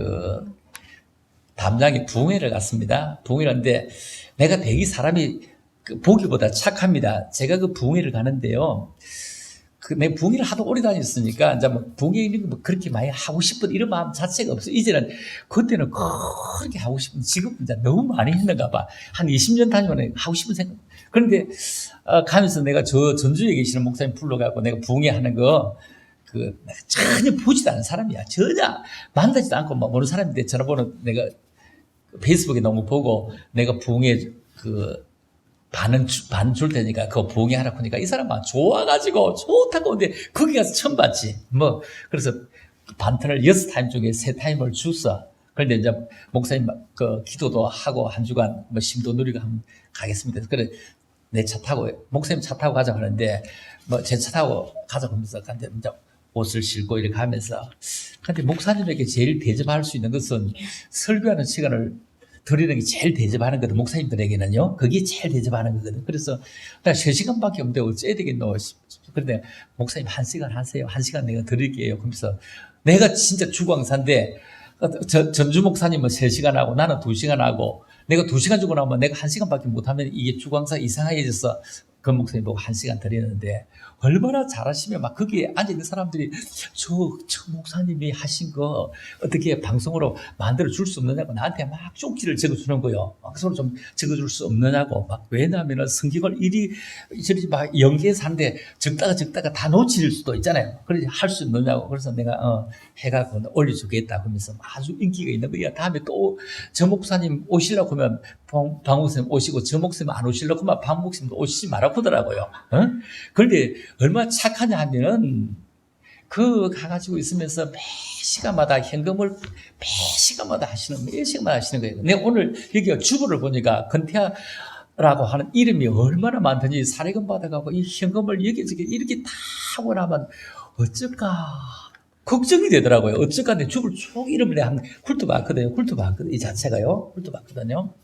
담양에 부흥회를 갔습니다. 부흥회를 갔는데 내가 되게 사람이 보기보다 착합니다. 제가 그 부흥회를 가는데요. 내가 부흥회를 하도 오래 다녔으니까 이제 뭐 부흥회 있는 거 그렇게 많이 하고 싶은 이런 마음 자체가 없어. 이제는 그때는 그렇게 하고 싶은 지금 이제 너무 많이 했는가 봐. 한 20년 다니면 하고 싶은 생각. 그런데 가면서 내가 저 전주에 계시는 목사님 불러갖고 내가 부흥회 하는 거 내가 전혀 보지도 않은 사람이야. 전혀 만나지도 않고 막 모르는 사람인데 전화번호 내가 페이스북에 너무 보고 내가 부흥회 반 줄 테니까 그거 부흥회 하라 하니까 이 사람은 좋아가지고 좋다고 근데 거기 가서 처음 봤지. 그래서 반턴을 6타임 중에 3타임을 줬어. 그런데 이제 목사님 기도도 하고 한 주간 쉼도 누리고 한번 가겠습니다. 그래 내 차 타고 목사님 차 타고 가자고 하는데 제 차 타고 가자고 하면서 근데 이제 옷을 신고 이렇게 하면서. 근데 목사님에게 제일 대접할 수 있는 것은 설교하는 시간을 드리는 게 제일 대접하는 거든, 목사님들에게는요. 그게 제일 대접하는 거거든. 그래서 나 3시간밖에 없는데 어째야 되겠노. 그런데 목사님 1시간 하세요. 1시간 내가 드릴게요. 그러면서 내가 진짜 주광사인데 전주 목사님은 3시간 하고 나는 2시간 하고 내가 2시간 주고 나면 내가 1시간밖에 못하면 이게 주광사 이상해져서 그 목사님 보고 1시간 드리는데 얼마나 잘하시면 막 거기에 앉아있는 사람들이 저 목사님이 하신 거 어떻게 방송으로 만들어 줄 수 없느냐고 나한테 막 쪽지를 적어주는 거예요. 그래서 좀 적어줄 수 없느냐고. 막 왜냐하면 성경을 저리 막 연계해서 하는데 적다가 다 놓칠 수도 있잖아요. 그래서 할 수 있느냐고. 그래서 내가 해가지고 올려주겠다 그러면서 아주 인기가 있는 거야. 다음에 또 저 목사님 오시려고 하면 방 목사님 오시고 저 목사님 안 오시려고 하면 방 목사님도 오시지 말라고 하더라고요. 그런데 얼마나 착하냐 하면은 그 가가지고 있으면서 매 시간마다 현금을 매 시간마다 하시는 거예요. 내가 오늘 여기 주부를 보니까 건태아라고 하는 이름이 얼마나 많든지 사례금 받아가고 이 현금을 여기저기 이렇게 다 하고 나면 어쩔까 걱정이 되더라고요. 어쩔까 내 주부를 쭉 이름을 내가 한 쿨트 봤거든요. 이 자체가요. 쿨트 봤거든요.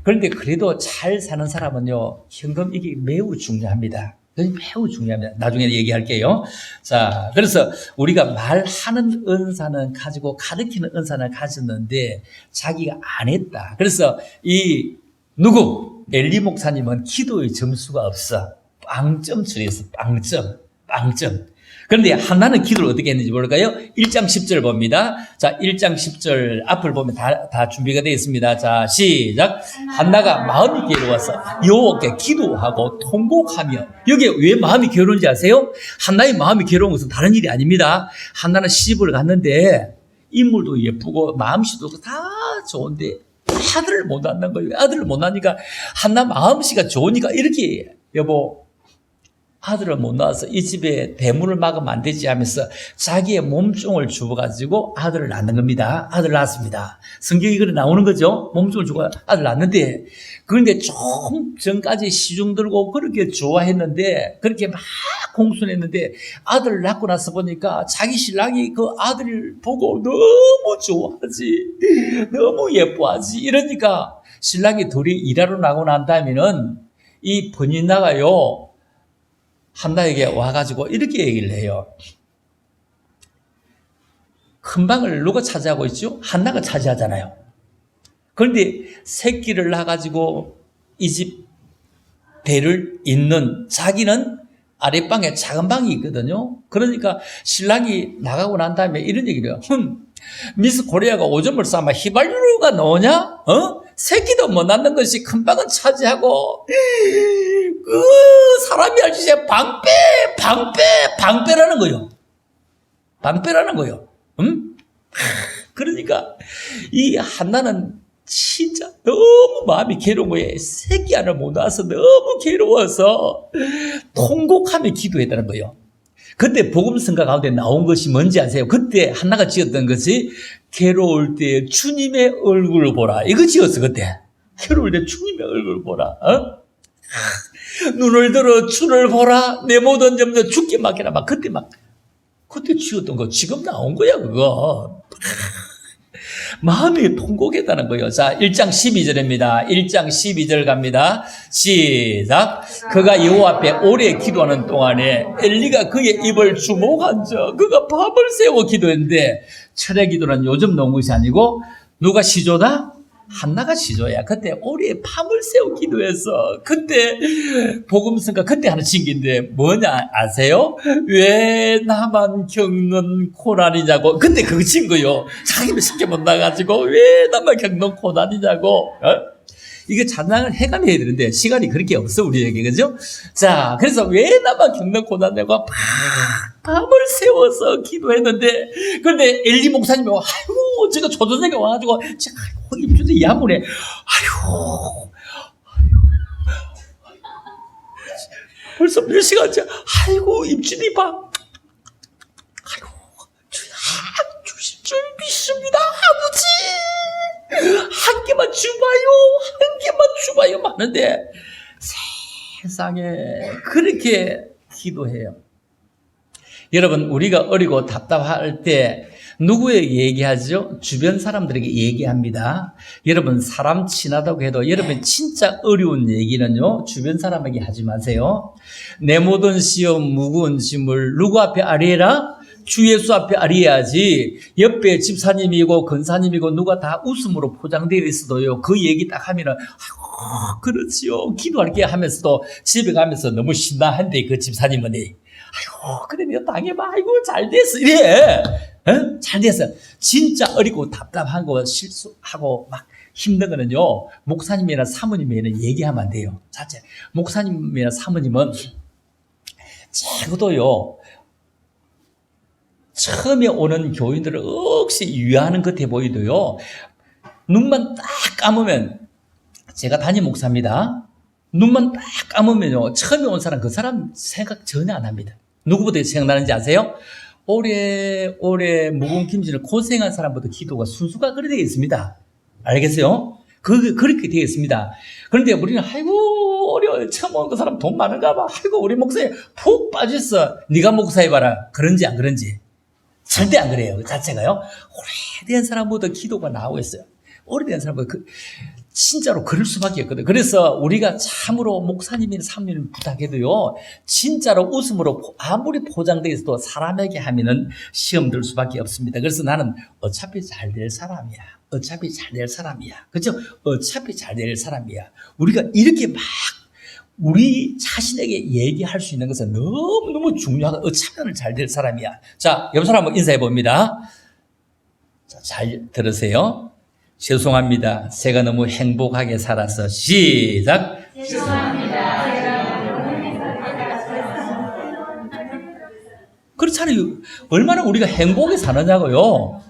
그런데 그래도 잘 사는 사람은요, 현금 이게 매우 중요합니다. 매우 중요합니다. 나중에 얘기할게요. 자, 그래서 우리가 말하는 은사는 가지고 가르치는 은사는 가졌는데 자기가 안 했다. 그래서 엘리 목사님은 기도의 점수가 없어. 빵점 처리했어. 빵점. 그런데 한나는 기도를 어떻게 했는지 볼까요? 1장 10절 봅니다. 자, 1장 10절 앞을 보면 다 준비가 되어 있습니다. 자, 시작. 한나가 마음이 괴로워서 여호와께 기도하고 통곡하며. 여기에 왜 마음이 괴로운지 아세요? 한나의 마음이 괴로운 것은 다른 일이 아닙니다. 한나는 시집을 갔는데 인물도 예쁘고 마음씨도 다 좋은데 아들을 못 낳는 거예요. 아들을 못 낳으니까 한나 마음씨가 좋으니까 이렇게 여보 아들을 못 낳아서 이 집에 대문을 막으면 안 되지 하면서 자기의 몸종을 주어가지고 아들을 낳는 겁니다. 아들 낳았습니다. 성경이 그래 나오는 거죠. 몸종을 주고 아들 낳는데 그런데 조금 전까지 시중 들고 그렇게 좋아했는데 그렇게 막 공순했는데 아들을 낳고 나서 보니까 자기 신랑이 그 아들을 보고 너무 좋아하지. 너무 예뻐하지. 이러니까 신랑이 둘이 일하러 나고 난 다음에는 이 번인나가요. 한나에게 와가지고 이렇게 얘기를 해요. 큰 방을 누가 차지하고 있죠? 한나가 차지하잖아요. 그런데 새끼를 낳아가지고 이 집 대를 잇는 자기는 아랫방에 작은 방이 있거든요. 그러니까 신랑이 나가고 난 다음에 이런 얘기를 해요. 미스 코리아가 오줌을 싸면 휘발유가 나오냐? 새끼도 못 낳는 것이 큰 방은 차지하고 그 사람이 할 짓에 방빼라는 거요. 방빼라는 거요. 그러니까 이 한나는 진짜 너무 마음이 괴로운 거예요. 새끼 하나 못 낳아서 너무 괴로워서 통곡하며 기도했다는 거예요. 그때 복음성가 가운데 나온 것이 뭔지 아세요? 그때 한나가 지었던 것이 괴로울 때 주님의 얼굴을 보라. 이거 지었어 그때. 괴로울 때 주님의 얼굴을 보라. 눈을 들어 주를 보라. 내 모든 점도 죽게 맡겨라. 그때 지었던 거 지금 나온 거야 그거. 마음이 통곡했다는 거예요. 자, 1장 12절입니다. 1장 12절 갑니다. 시작. 그가 여호와 앞에 오래 기도하는 동안에 엘리가 그의 입을 주목한저 그가 밤을 새워 기도했는데 철의 기도는 요즘 나온 것이 아니고 누가 시조다? 한나가 시조야. 그때 오래 밤을 새워 기도해서 그때 복음성가 그때 하는 징계인데 뭐냐 아세요? 왜 나만 겪는 고난이냐고. 근데 그거 징거요. 자기는 쉽게 못 나가지고 왜 나만 겪는 고난이냐고. 이거 찬양을 해감해야 되는데 시간이 그렇게 없어 우리에게. 그죠? 자, 그래서 왜 나만 겪는 고난이냐고 밤을 새워서 기도했는데 그런데 엘리 목사님이 아이고 제가 조선생이 와가지고 제가 입주도 야물해. 아이고 벌써 몇 시간째. 아이고 입주디 봐. 아이고 주실 줄 믿습니다 아버지. 한 개만 주봐요 하는데 세상에 그렇게 기도해요. 여러분, 우리가 어리고 답답할 때 누구에게 얘기하죠? 주변 사람들에게 얘기합니다. 여러분, 사람 친하다고 해도 여러분 진짜 어려운 얘기는요, 주변 사람에게 하지 마세요. 내 모든 시험 무거운 짐을 누구 앞에 아뢰라? 주 예수 앞에 아뢰야지. 옆에 집사님이고 근사님이고 누가 다 웃음으로 포장되어 있어도요, 그 얘기 딱 하면은 아이고 그렇지요, 기도할게 하면서도 집에 가면서 너무 신나한데 그 집사님은 아이고 그래 내가 당해봐, 아이고 잘 됐어 이래. 어? 잘 됐어. 진짜 어리고 답답하고 실수하고 막 힘든 거는요, 목사님이나 사모님에게는 얘기하면 안 돼요. 자체 목사님이나 사모님은 적어도요, 처음에 오는 교인들을 억시 유예하는 것 같아 보이도요, 눈만 딱 감으면, 제가 담임 목사입니다. 눈만 딱 감으면요, 처음에 온 사람 그 사람 생각 전혀 안 합니다. 누구보다 생각나는지 아세요? 오래 묵은 김치를 고생한 사람보다 기도가 순수가 그렇게 되어 있습니다. 알겠어요? 그렇게 되어 있습니다. 그런데 우리는 아이고 어려워, 처음 온 그 사람 돈 많은가 봐, 아이고 우리 목사에 푹 빠졌어, 네가 목사해봐라. 그런지 안 그런지? 절대 안 그래요. 그 자체가요. 오래된 사람보다 기도가 나오고 있어요. 오래된 사람보다 진짜로 그럴 수밖에 없거든요. 그래서 우리가 참으로 목사님이나 사모님 부탁해도요, 진짜로 웃음으로 아무리 포장되어 있어도 사람에게 하면은 시험 들 수밖에 없습니다. 그래서 나는 어차피 잘 될 사람이야. 어차피 잘 될 사람이야. 그죠? 어차피 잘 될 사람이야. 우리가 이렇게 막 우리 자신에게 얘기할 수 있는 것은 너무너무 중요하다. 어차피 나는 잘 될 사람이야. 자, 옆 사람 한번 인사해 봅니다. 자, 잘 들으세요. 죄송합니다. 제가 너무 행복하게 살아서. 시작. 죄송합니다. 제가 너무 행복하게 살아서. 그렇잖아요. 얼마나 우리가 행복하게 사느냐고요.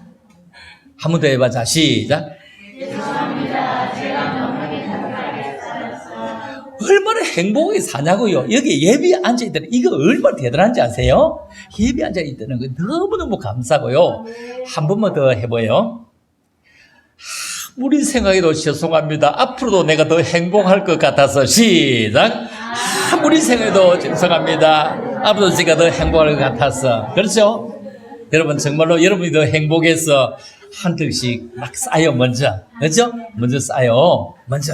한 번 더 해봐. 자, 시작. 죄송합니다. 제가 너무 행복하게 살아서. 얼마나 행복하게 사냐고요. 여기 예비에 앉아있다는 이거 얼마나 대단한지 아세요? 예비에 앉아있다는 거 너무너무 감사하고요. 한 번만 더 해봐요. 우리 생각에도 죄송합니다. 앞으로도 내가 더 행복할 것 같아서. 시작. 우리 생각에도 죄송합니다. 앞으로도 제가 더 행복할 것 같아서. 그렇죠? 여러분 정말로 여러분이 더 행복해서 한 턱씩 막 쌓여. 먼저, 그렇죠? 먼저 쌓여. 먼저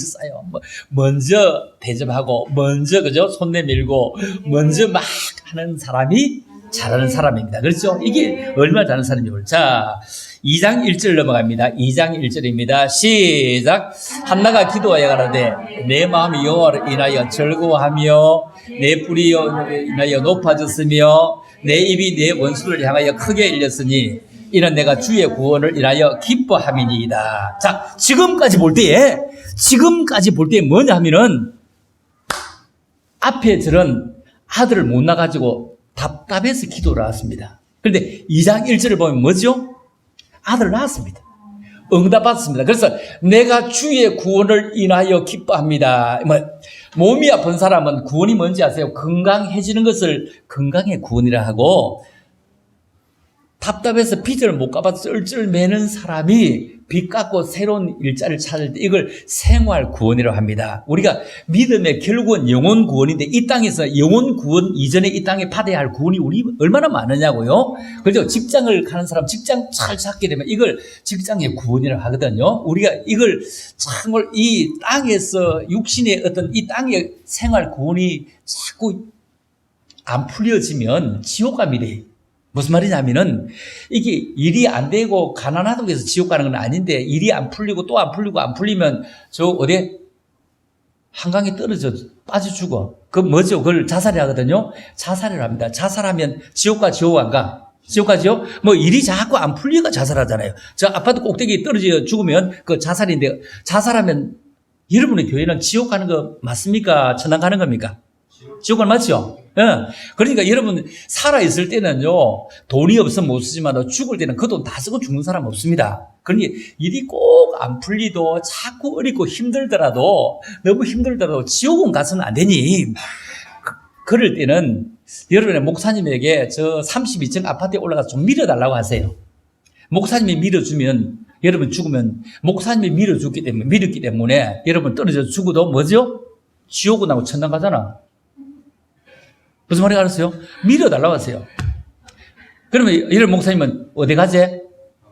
쌓여. 먼저 대접하고, 먼저 그죠? 손 내밀고, 먼저 막 하는 사람이 잘하는 사람입니다. 그렇죠? 이게 얼마나 잘하는 사람이에요. 자, 2장 1절 넘어갑니다. 2장 1절입니다. 시작. 한나가 기도하여 가라되 내 마음이 여호와를 인하여 즐거워하며 내 뿔이 인하여 높아졌으며 내 입이 내 원수를 향하여 크게 일렸으니 이는 내가 주의 구원을 인하여 기뻐함이니이다. 자, 지금까지 볼 때에 뭐냐 하면은 앞에 저런 아들을 못 낳아가지고 답답해서 기도를 하셨습니다. 그런데 2장 1절을 보면 뭐죠? 아들을 낳았습니다. 응답받습니다. 그래서 내가 주의 구원을 인하여 기뻐합니다. 몸이 아픈 사람은 구원이 뭔지 아세요? 건강해지는 것을 건강의 구원이라 하고, 답답해서 빚을 못 갚아서 쩔쩔매는 사람이 빚 갚고 새로운 일자리를 찾을 때 이걸 생활 구원이라고 합니다. 우리가 믿음의 결국은 영혼 구원인데, 이 땅에서 영혼 구원 이전에 이 땅에 받아야 할 구원이 우리 얼마나 많으냐고요. 그렇죠? 직장을 가는 사람 직장 잘 찾게 되면 이걸 직장의 구원이라고 하거든요. 우리가 이걸 정말 이 땅에서 육신의 어떤 이 땅의 생활 구원이 자꾸 안 풀려지면 지옥 갑니다. 무슨 말이냐면은 이게 일이 안 되고 가난하다고 해서 지옥 가는 건 아닌데, 일이 안 풀리고 또 안 풀리고 안 풀리면 저 어디 한강에 떨어져 빠져 죽어. 그 뭐죠? 그걸 자살이 하거든요. 자살을 합니다. 자살하면 지옥과 지옥 안 가? 지옥 가죠? 뭐 일이 자꾸 안 풀리니까 자살하잖아요. 저 아파트 꼭대기에 떨어져 죽으면 그 자살인데, 자살하면 여러분의 교회는 지옥 가는 거 맞습니까? 천당 가는 겁니까? 지옥 가는 맞죠? 예. 그러니까 여러분 살아있을 때는요, 돈이 없으면 못 쓰지만 죽을 때는 그 돈 다 쓰고 죽는 사람 없습니다. 그러니 일이 꼭 안 풀리도 자꾸 어렵고 힘들더라도, 너무 힘들더라도 지옥은 가서는 안 되니, 그럴 때는 여러분의 목사님에게 저 32층 아파트에 올라가서 좀 밀어달라고 하세요. 목사님이 밀어주면, 여러분 죽으면 목사님이 밀었기 때문에 여러분 떨어져 죽어도 뭐죠? 지옥은 하고 천당 가잖아. 무슨 말인지 알았어요? 밀어달라고 하세요. 그러면 이런 목사님은 어디 가지?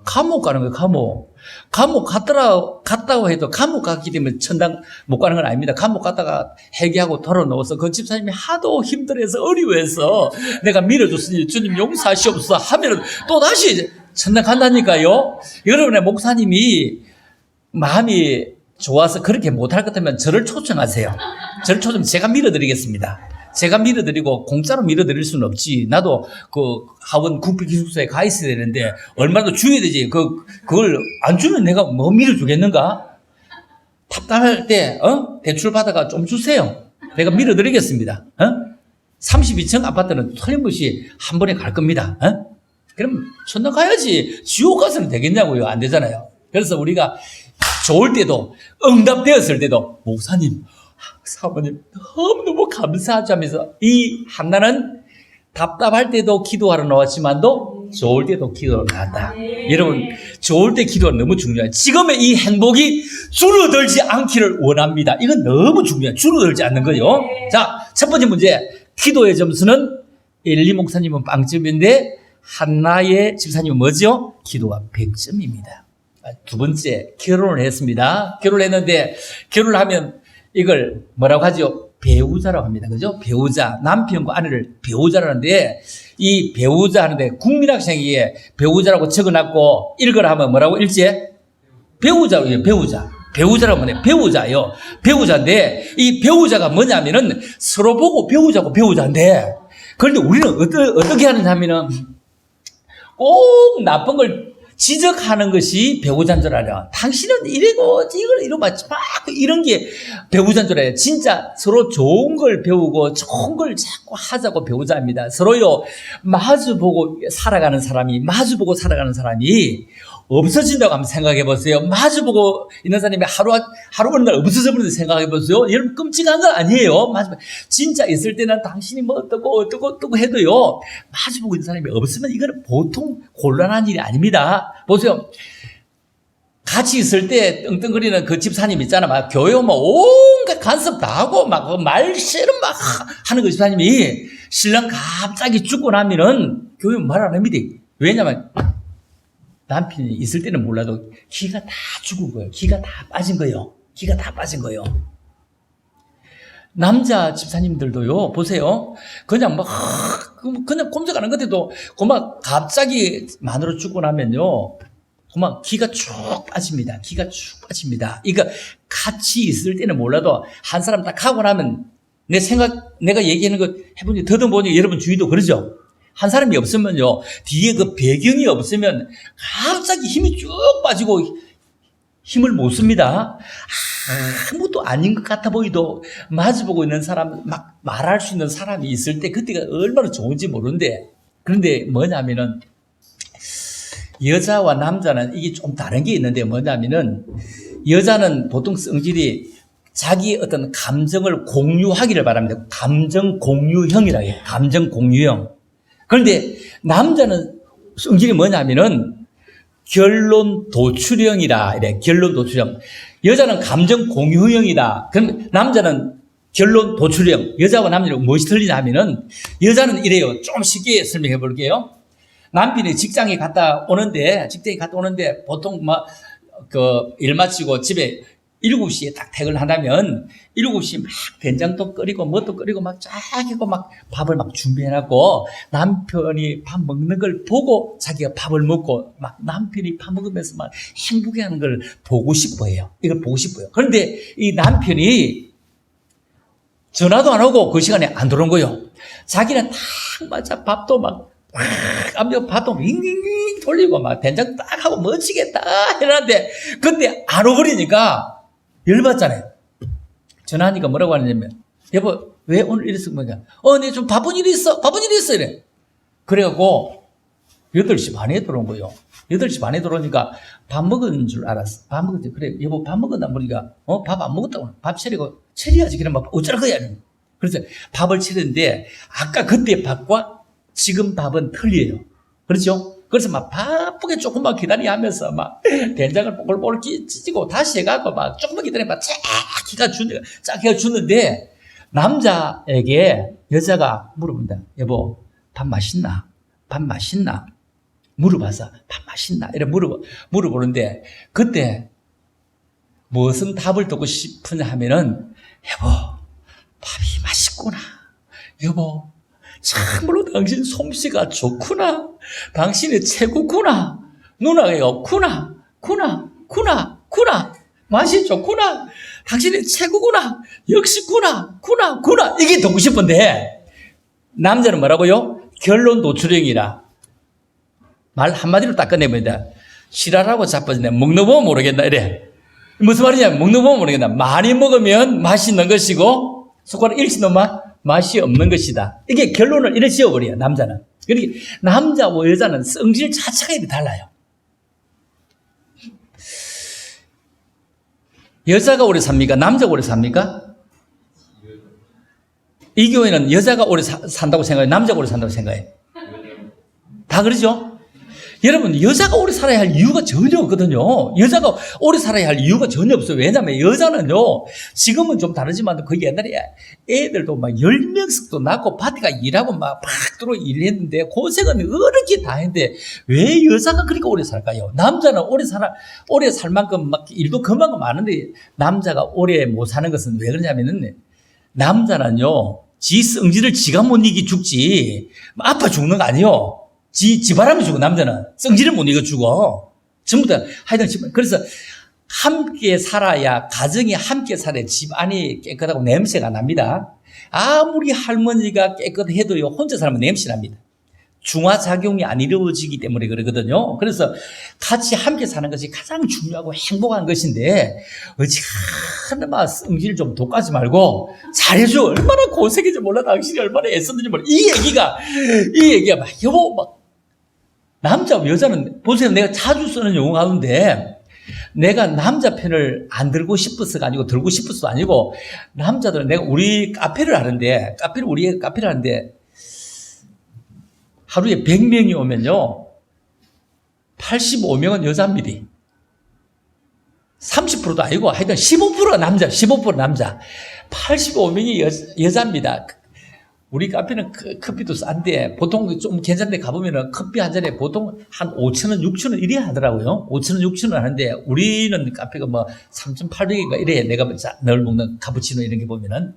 감옥 가는 거예요, 감옥. 감옥 갔다고 해도 감옥 갔기 때문에 천당 못 가는 건 아닙니다. 감옥 갔다가 회개하고 털어놓아서 그 집사님이 하도 힘들어서 어려워해서 내가 밀어줬으니 주님 용서하시옵소서 하면은 또 다시 천당 간다니까요. 여러분의 목사님이 마음이 좋아서 그렇게 못할 것 같으면 저를 초청하세요. 저를 초청, 제가 밀어드리겠습니다. 제가 밀어드리고 공짜로 밀어드릴 수는 없지. 나도 그 하원 국비기숙사에 가 있어야 되는데 얼마나 줘야 되지. 그걸 안 주면 내가 뭐 밀어주겠는가? 답답할 때 대출 받아가 좀 주세요. 내가 밀어드리겠습니다. 32층 아파트는 틀림없이 한 번에 갈 겁니다. 그럼 천당 가야지. 지옥 가서는 되겠냐고요. 안 되잖아요. 그래서 우리가 좋을 때도 응답되었을 때도 목사님, 사모님 너무너무 감사하죠 하면서 이 한나는 답답할 때도 기도하러 나왔지만도 좋을 때도 기도하러 나왔다. 여러분, 좋을 때 기도가 너무 중요해요. 지금의 이 행복이 줄어들지 않기를 원합니다. 이건 너무 중요해요. 줄어들지 않는 거요. 자, 첫 번째 문제. 기도의 점수는 엘리 목사님은 빵점인데 한나의 집사님은 뭐죠? 기도가 100점입니다. 두 번째, 결혼을 했습니다. 결혼을 했는데 결혼을 하면 이걸 뭐라고 하죠? 배우자라고 합니다. 그죠? 배우자. 남편과 아내를 배우자라는데 이 배우자 하는데 국민학생에 배우자라고 적어놨고 읽으라 하면 뭐라고 읽지? 배우자예요. 배우자. 배우자라고 하면 배우자예요. 배우자인데 이 배우자가 뭐냐면은 서로 보고 배우자고 배우자인데 그런데 우리는 어떻게 하느냐 하면은 꼭 나쁜 걸 지적하는 것이 배우자인 줄 알아요. 당신은 이러고 이걸 이러고 막 이런 게 배우자인 줄 알아요. 진짜 서로 좋은 걸 배우고 좋은 걸 자꾸 하자고 배우자입니다. 서로요 마주보고 살아가는 사람이 없어진다고 한번 생각해 보세요. 마주보고 있는 사람이 하루 어느 날 없어져 버리는데 생각해 보세요. 여러분 끔찍한 건 아니에요. 진짜 있을 때는 당신이 뭐 어떻고 해도요 마주보고 있는 사람이 없으면 이거는 보통 곤란한 일이 아닙니다. 보세요. 같이 있을 때 떵떵거리는 그 집사님 있잖아. 막 교회 오면 온갖 간섭 다 하고 막 말씨름 막 하는 그 집사님이 신랑 갑자기 죽고 나면은 교회 말 안 합니다. 왜냐면 남편이 있을 때는 몰라도 기가 다 죽은 거예요. 기가 다 빠진 거예요. 남자 집사님들도요, 보세요. 그냥 꼼짝 안 한 건데도, 그만 갑자기 마누라 죽고 나면요, 그만 기가 쭉 빠집니다. 그러니까 같이 있을 때는 몰라도 한 사람 딱 하고 나면 내가 얘기하는 거 해보니, 더듬보니 여러분 주위도 그러죠? 한 사람이 없으면요, 뒤에 그 배경이 없으면 갑자기 힘이 쭉 빠지고 힘을 못 씁니다. 아무것도 아닌 것 같아 보이도 마주보고 있는 사람, 막 말할 수 있는 사람이 있을 때 그때가 얼마나 좋은지 모르는데, 그런데 뭐냐면은 여자와 남자는 이게 좀 다른 게 있는데 뭐냐면은 여자는 보통 성질이 자기 어떤 감정을 공유하기를 바랍니다. 감정 공유형이라 해요. 감정 공유형. 그런데 남자는 성질이 뭐냐면은 결론 도출형이라 이래. 결론 도출형. 여자는 감정 공유형이다. 그럼 남자는 결론 도출형. 여자와 남자는 무엇이 틀리냐면은 여자는 이래요. 좀 쉽게 설명해 볼게요. 남편이 직장에 갔다 오는데 보통 일 마치고 집에 7시에 딱 퇴근을 한다면 7시에 막 된장도 끓이고 뭣도 끓이고 막 쫙 하고 막 밥을 막 준비해놨고 남편이 밥 먹는 걸 보고 자기가 밥을 먹고 막 남편이 밥 먹으면서 막 행복해하는 걸 보고 싶어해요. 이걸 보고 싶어요. 그런데 이 남편이 전화도 안 오고 그 시간에 안 들어온 거예요. 자기는 딱 맞아 밥도 막 밥도 윙윙윙 돌리고 막 된장 딱 하고 멋지게 딱 해놨는데 근데 안 오버리니까 열받잖아요. 전화하니까 뭐라고 하냐면 여보 왜 오늘 이랬어? 뭐냐? 네 좀 바쁜 일이 있어 이래. 그래갖고 8시 반에 들어온 거예요. 8시 반에 들어오니까 밥 먹은 줄 알았어. 밥 먹었지. 그래 여보 밥 먹었나 보니까 밥 안 먹었다고. 밥 차려야지. 그럼 막 어쩌라 거야. 그래서 밥을 차렸는데 아까 그때 밥과 지금 밥은 틀려요. 그렇죠? 그래서 막 바쁘게 조금만 기다리면서 막 된장을 뽀글뽀글 찢고 다시 해갖고 막 조금만 기다리면 막 쫙 기가 주는데 남자에게 여자가 물어본다. 여보, 밥 맛있나? 밥 맛있나? 물어봐서 밥 맛있나? 이래 물어보는데 그때 무슨 답을 듣고 싶으냐 하면은 여보, 밥이 맛있구나. 여보, 참으로 당신 솜씨가 좋구나. 당신이 최고구나. 누나가 없구나. 구나. 맛이 좋구나. 당신이 최고구나. 역시 구나. 이게 듣고 싶은데 남자는 뭐라고요? 결론 도출형이라 말 한마디로 딱 끝내버린다. 싫어라고 자빠지네. 먹는 보면 모르겠나 이래. 무슨 말이냐? 먹는 보면 모르겠나. 많이 먹으면 맛있는 것이고 숟가락 일치 넣으면 맛이 없는 것이다. 이게 결론을 이래 지어버려요. 남자는. 그러니까 남자와 여자는 성질 자체가 이렇게 달라요. 여자가 오래 삽니까? 남자가 오래 삽니까? 이 교회는 여자가 오래 산다고 생각해요? 남자가 오래 산다고 생각해요? 다 그러죠? 여러분, 여자가 오래 살아야 할 이유가 전혀 없거든요. 여자가 오래 살아야 할 이유가 전혀 없어요. 왜냐하면 여자는요, 지금은 좀 다르지만 그 옛날에 애들도 막 10명씩도 낳고 밭에가 일하고 막 들어 일했는데 고생은 어렵게 다 했는데 왜 여자가 그렇게 오래 살까요? 남자는 오래 살 만큼 막 일도 그만큼 많은데 남자가 오래 못 사는 것은 왜 그러냐면은 남자는요, 지 성질을 지가 못 이기 죽지 아파 죽는 거 아니에요. 지 바람이 죽어, 남자는. 성질을 못 이겨 죽어. 전부 다, 하여튼, 그래서 함께 살아야, 가정이 함께 살아야 집안이 깨끗하고 냄새가 납니다. 아무리 할머니가 깨끗해도요, 혼자 살면 냄새 납니다. 중화작용이 안 이루어지기 때문에 그러거든요. 그래서 같이 함께 사는 것이 가장 중요하고 행복한 것인데, 어찌하나 성질 좀 돋가지 말고, 잘해줘. 얼마나 고생인지 몰라. 당신이 얼마나 애썼는지 몰라. 이 얘기가 막, 여보, 막, 남자와 여자는, 보세요. 내가 자주 쓰는 용어 가운데, 내가 남자 편을 안 들고 싶어서가 아니고, 들고 싶어서도 아니고, 남자들은 내가 우리 카페를 하는데, 하루에 100명이 오면요, 85명은 여자입니다. 30%도 아니고, 하여튼 15%가 남자, 15% 남자. 85명이 여자입니다. 우리 카페는 커피도 싼데 보통 좀 괜찮은 데 가보면은 커피 한 잔에 보통 한 5,000원, 6,000원 이래 하더라고요. 5,000원, 6,000원 하는데 우리는 카페가 뭐 3,800원인가 이래. 내가 늘 먹는 카푸치노 이런 게 보면은.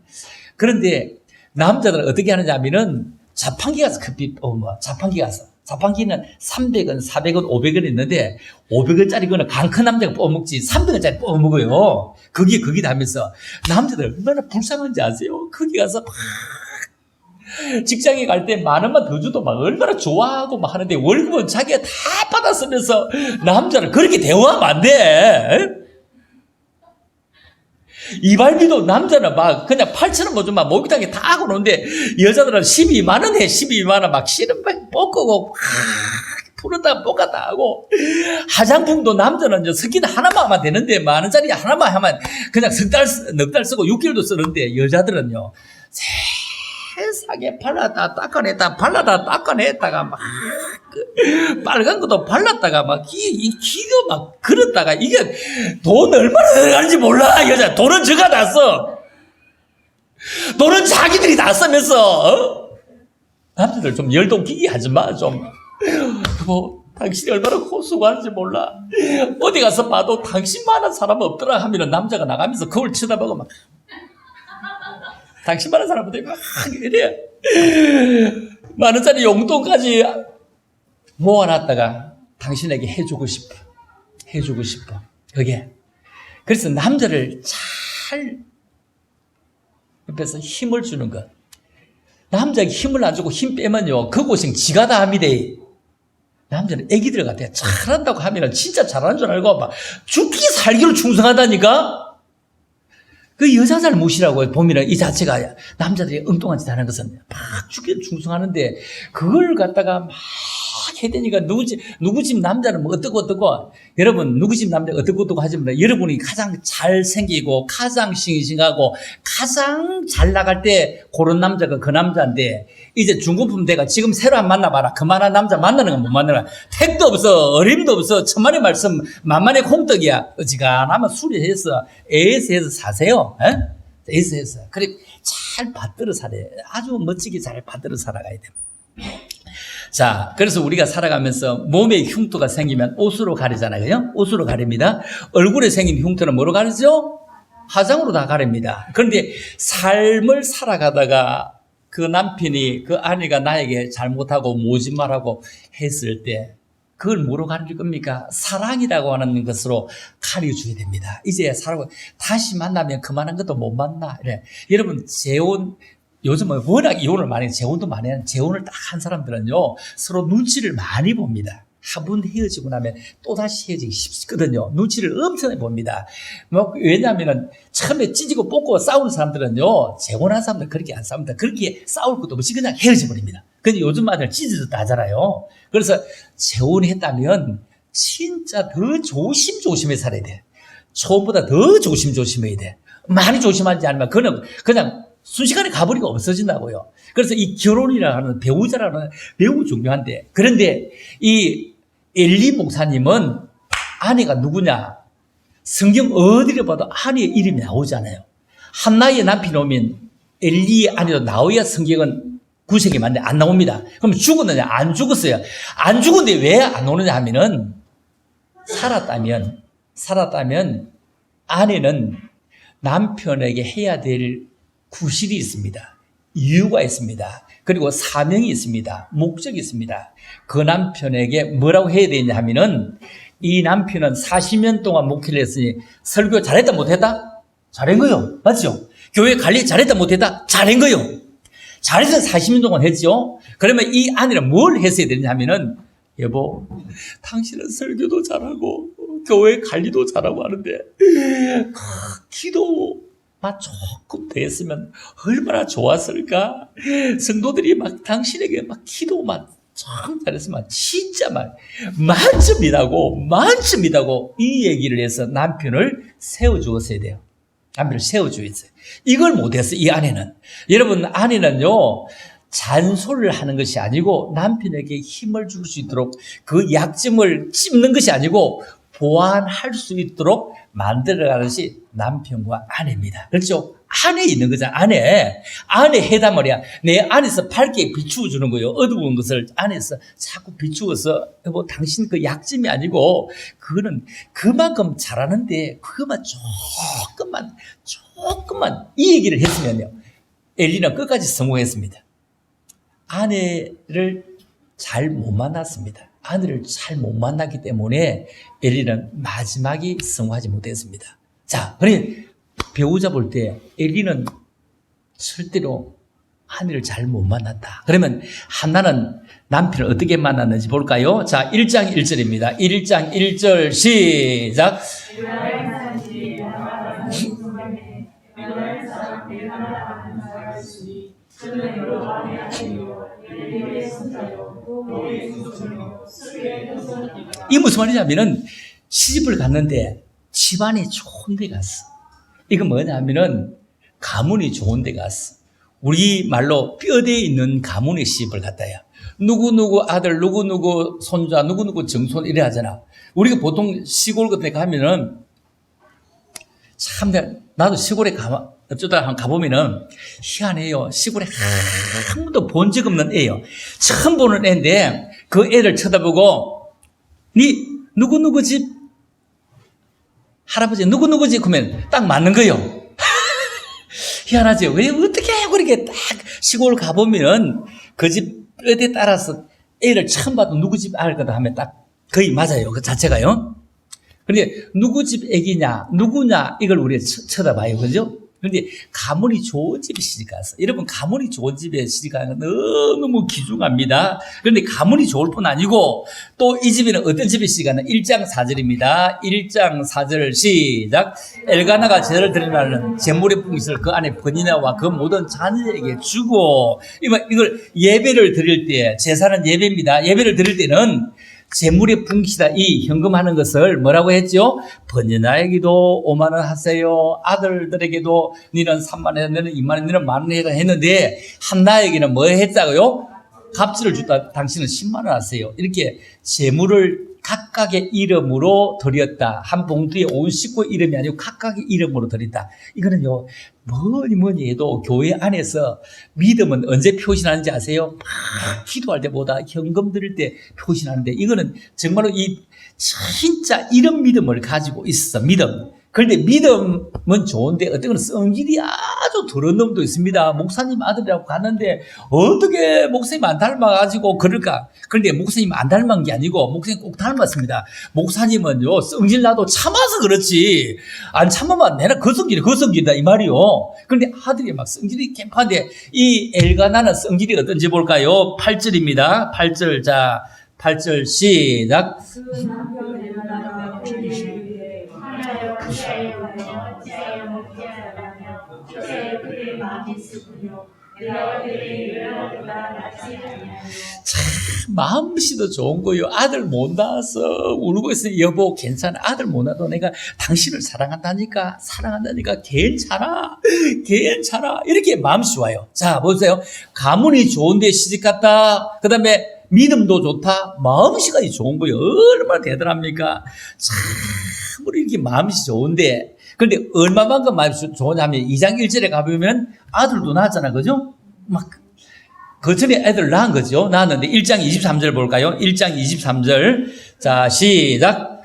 그런데 남자들은 어떻게 하느냐 하면은 자판기 가서 커피 자판기 가서. 자판기는 300원, 400원, 500원 있는데 500원짜리 거는 강 큰 남자가 뽑아먹지 300원짜리 뽑아먹어요. 거기다 하면서 남자들 얼마나 불쌍한지 아세요? 거기 가서 막 직장에 갈 때 10,000원만 더 줘도 막 얼마나 좋아하고 막 하는데 월급은 자기가 다 받아 쓰면서 남자를 그렇게 대우하면 안 돼. 이발비도 남자는 막 그냥 8,000원 뭐 좀 막 목욕탕에 다 하고 노는데 여자들은 12만원 해. 12만원 막 씨름백 볶고 푸른다 볶았다 하고 화장품도 남자는 이제 스킨 하나만 하면 되는데 10,000원짜리 하나만 하면 그냥 넉 달 쓰고 6개월도 쓰는데 여자들은요 세상에 발라다 닦아냈다가 막 빨간 것도 발랐다가 막 기가 막 그렇다가 이게 돈 얼마나 들어가는지 몰라. 여자 돈은 저가 다 써. 돈은 자기들이 다 쓰면서 남자들 좀 열동 끼게 하지 마. 좀 당신이 얼마나 고수고하는지 몰라. 어디 가서 봐도 당신만한 사람 없더라 하면은 남자가 나가면서 거울 쳐다보고 막 당신만한 사람들 막 이래 10,000원짜리 용돈까지 모아놨다가 당신에게 해주고 싶어. 그게. 그래서 남자를 잘 옆에서 힘을 주는 것. 남자에게 힘을 안 주고 힘 빼면요, 그 고생 지가 다 합니다. 남자는 애기들 같아. 잘한다고 하면 진짜 잘하는 줄 알고 막 죽기 살기로 충성하다니까? 그 여자 잘못이라고 보면 이 자체가 남자들이 엉뚱한 짓 하는 것은 막 죽기로 충성하는데 그걸 갖다가 막 해야 되니까 누구 집 남자는 뭐 어떻고 여러분 누구 집 남자가 어떻고 하지만 여러분이 가장 잘생기고 가장 싱싱하고 가장 잘 나갈 때 그런 남자가 그 남자인데 이제 중고품 대가 지금 새로 한 만나봐라. 그만한 남자 만나는 건 못 만나는 거야. 택도 없어 어림도 없어 천만의 말씀 만만의 콩떡이야. 어지간하면 수리해서 애에서 해서 사세요. 에? 했어. 그래, 잘 받들어 살아야 돼. 아주 멋지게 잘 받들어 살아가야 돼. 자, 그래서 우리가 살아가면서 몸에 흉터가 생기면 옷으로 가리잖아요. 그죠? 옷으로 가립니다. 얼굴에 생긴 흉터는 뭐로 가리죠? 화장으로 다 가립니다. 그런데 삶을 살아가다가 그 남편이, 그 아내가 나에게 잘못하고 모진말하고 했을 때 그걸 뭐로 가릴 겁니까? 사랑이라고 하는 것으로 가려주게 됩니다. 이제 사랑을 다시 만나면 그만한 것도 못 만나. 이래. 여러분, 재혼, 요즘은 워낙 이혼을 많이, 재혼도 많이 하는, 재혼을 딱 한 사람들은요, 서로 눈치를 많이 봅니다. 한 번 헤어지고 나면 또다시 헤어지기 쉽거든요. 눈치를 엄청나게 봅니다. 뭐, 왜냐면은 처음에 찢고 뽑고 싸우는 사람들은요, 재혼한 사람들은 그렇게 안 싸웁니다. 그렇게 싸울 것도 없이 그냥 헤어져 버립니다. 근데 요즘 아들 찢어졌다 하잖아요. 그래서 재혼했다면 진짜 더 조심조심해 살아야 돼. 처음보다 더 조심조심해야 돼. 많이 조심하지 않으면 그냥 순식간에 가버리고 없어진다고요. 그래서 이 결혼이라 하는 배우자라는 매우 중요한데, 그런데 이 엘리 목사님은 아내가 누구냐? 성경 어디를 봐도 아내의 이름이 나오잖아요. 한나의 남편이 오면 엘리의 아내도 나와야 성경은 구색이 맞는데 안 나옵니다. 그럼 죽었느냐? 안 죽었어요. 안 죽었는데 왜 안 오느냐 하면은 살았다면 아내는 남편에게 해야 될 구실이 있습니다. 이유가 있습니다. 그리고 사명이 있습니다. 목적이 있습니다. 그 남편에게 뭐라고 해야 되냐 하면은 이 남편은 40년 동안 목회를 했으니 설교 잘했다 못했다? 잘한 거요. 맞죠? 교회 관리 잘했다 못했다? 잘한 거요. 잘해서 40년 동안 했죠. 그러면 이 아내는 뭘 했어야 되냐 하면은 여보, 당신은 설교도 잘하고 교회 관리도 잘하고 하는데 기도만 조금 더 했으면 얼마나 좋았을까? 성도들이 막 당신에게 막 기도만 참 잘했으면 진짜 만점이라고 이 얘기를 해서 남편을 세워주었어야 돼요. 남편을 세워주었어요. 이걸 못했어요, 이 아내는. 여러분, 아내는요, 잔소리를 하는 것이 아니고 남편에게 힘을 줄 수 있도록 그 약점을 찝는 것이 아니고 보완할 수 있도록 만들어가는 것이 남편과 아내입니다. 그렇죠? 안에 있는 거잖아. 안에 해단 말이야. 내 안에서 밝게 비추어 주는 거예요. 어두운 것을 안에서 자꾸 비추어서 뭐 당신 그 약점이 아니고 그거는 그만큼 잘하는데 그것만 조금만 이 얘기를 했으면요, 엘리는 끝까지 성공했습니다. 아내를 잘 못 만났습니다. 아내를 잘 못 만났기 때문에 엘리는 마지막에 성공하지 못했습니다. 자, 그래 배우자 볼 때 엘리는 절대로 아내를 잘 못 만났다. 그러면 한나는 남편을 어떻게 만났는지 볼까요? 자, 1장 1절입니다. 1장 1절 시작. 이 무슨 말이냐면은 시집을 갔는데 집안이 좋은 데 갔어. 이거 뭐냐면은 가문이 좋은 데 갔어. 우리 말로 뼈대에 있는 가문의 시집을 갔다야. 누구누구 아들, 누구누구 손자, 누구누구 정손 이래 하잖아. 우리가 보통 시골 같은 데 가면은 참, 나도 시골에 어쩌다 한번 가보면은 희한해요. 시골에 한 번도 본 적 없는 애요. 처음 보는 애인데 그 애를 쳐다보고 니 누구누구 집 할아버지 누구누구 집 그러면 딱 맞는 거요. 희한하죠. 왜 어떻게 그렇게 딱 시골 가보면은 그 집 뼈대 따라서 애를 처음 봐도 누구 집 알 거다 하면 딱 거의 맞아요. 그 자체가요. 그런데 누구 집 애기냐 누구냐 이걸 우리가 쳐다봐요. 그죠? 그런데 가문이 좋은 집에 시집갔어. 여러분, 가문이 좋은 집에 시집가는 건 너무 귀중합니다. 그런데 가문이 좋을 뿐 아니고 또 이 집에는 어떤 집에 시집가는 1장 4절입니다. 1장 4절 시작. 엘가나가 제사를 드리려는 제물의 풍깃을 그 안에 번이나와 그 모든 자녀에게 주고, 이걸 예배를 드릴 때, 제사는 예배입니다. 예배를 드릴 때는 재물의 분깃이다. 이 현금하는 것을 뭐라고 했죠? 번연아에게도 5만 원 하세요. 아들들에게도 니는 3만 원, 너는 2만 원, 너는 1만 원 해라 했는데 한나에게는 뭐 했다고요? 값지를 줬다. 당신은 10만 원 하세요. 이렇게 재물을 각각의 이름으로 드렸다. 한 봉투에 온 식구 이름이 아니고 각각의 이름으로 드린다. 이거는요, 뭐니 해도 교회 안에서 믿음은 언제 표시하는지 아세요? 막 기도할 때보다 현금 드릴 때 표시하는데, 이거는 정말로 이 진짜 이런 믿음을 가지고 있어, 믿음. 그런데 믿음은 좋은데 어떤 건 성질이 아주 더러운 놈도 있습니다. 목사님 아들이라고 갔는데 어떻게 목사님 안 닮아가지고 그럴까? 그런데 목사님 안 닮은 게 아니고 목사님 꼭 닮았습니다. 목사님은요, 성질 나도 참아서 그렇지 안 참으면 내가 그 성질이다 이 말이요. 그런데 아들이 막 성질이 캠프한데, 이 엘가나는 성질이 어떤지 볼까요? 8절입니다. 8절. 자, 8절 시작. 참 마음씨도 좋은 거요. 아들 못 낳아서 울고 있어. 여보 괜찮아. 아들 못 낳아도 내가 당신을 사랑한다니까 괜찮아 이렇게 마음씨 좋아요. 자 보세요. 가문이 좋은데 시집갔다. 그 다음에 믿음도 좋다. 마음씨가 좋은 거예요. 얼마나 대단합니까? 참으로 이렇게 마음씨 좋은데, 그런데 얼마만큼 마음씨 좋으냐면 2장 1절에 가보면 아들도 낳았잖아. 그죠? 막 그 전에 애들 낳은 거죠. 낳았는데 1장 23절 볼까요? 1장 23절. 자 시작.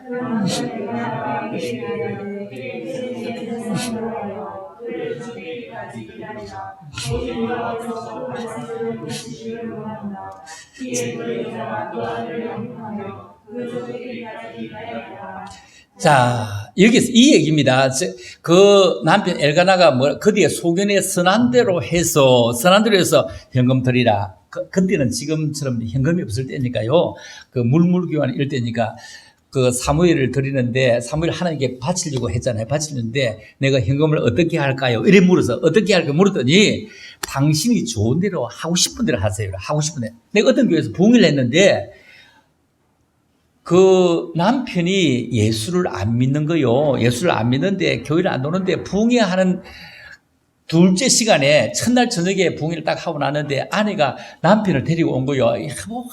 자, 여기서 이 얘기입니다. 그 남편 엘가나가 그 뒤에 소견에 선한 대로 해서 현금 드리라. 그때는 지금처럼 현금이 없을 때니까요. 그 물물교환 이럴 때니까 그 사무엘을 드리는데, 사무엘 하나님께 바치려고 했잖아요. 바치는데 내가 현금을 어떻게 할까요? 이래 물어서 어떻게 할까 물었더니, 당신이 좋은 대로 하고 싶은 대로 하세요. 하고 싶은 대로. 내가 어떤 교회에서 부흥을 했는데, 그 남편이 예수를 안 믿는 거요. 예수를 안 믿는데 교회를 안 오는데, 부흥회하는 둘째 시간에 첫날 저녁에 부흥회를 딱 하고 나는데 아내가 남편을 데리고 온 거요. 뭐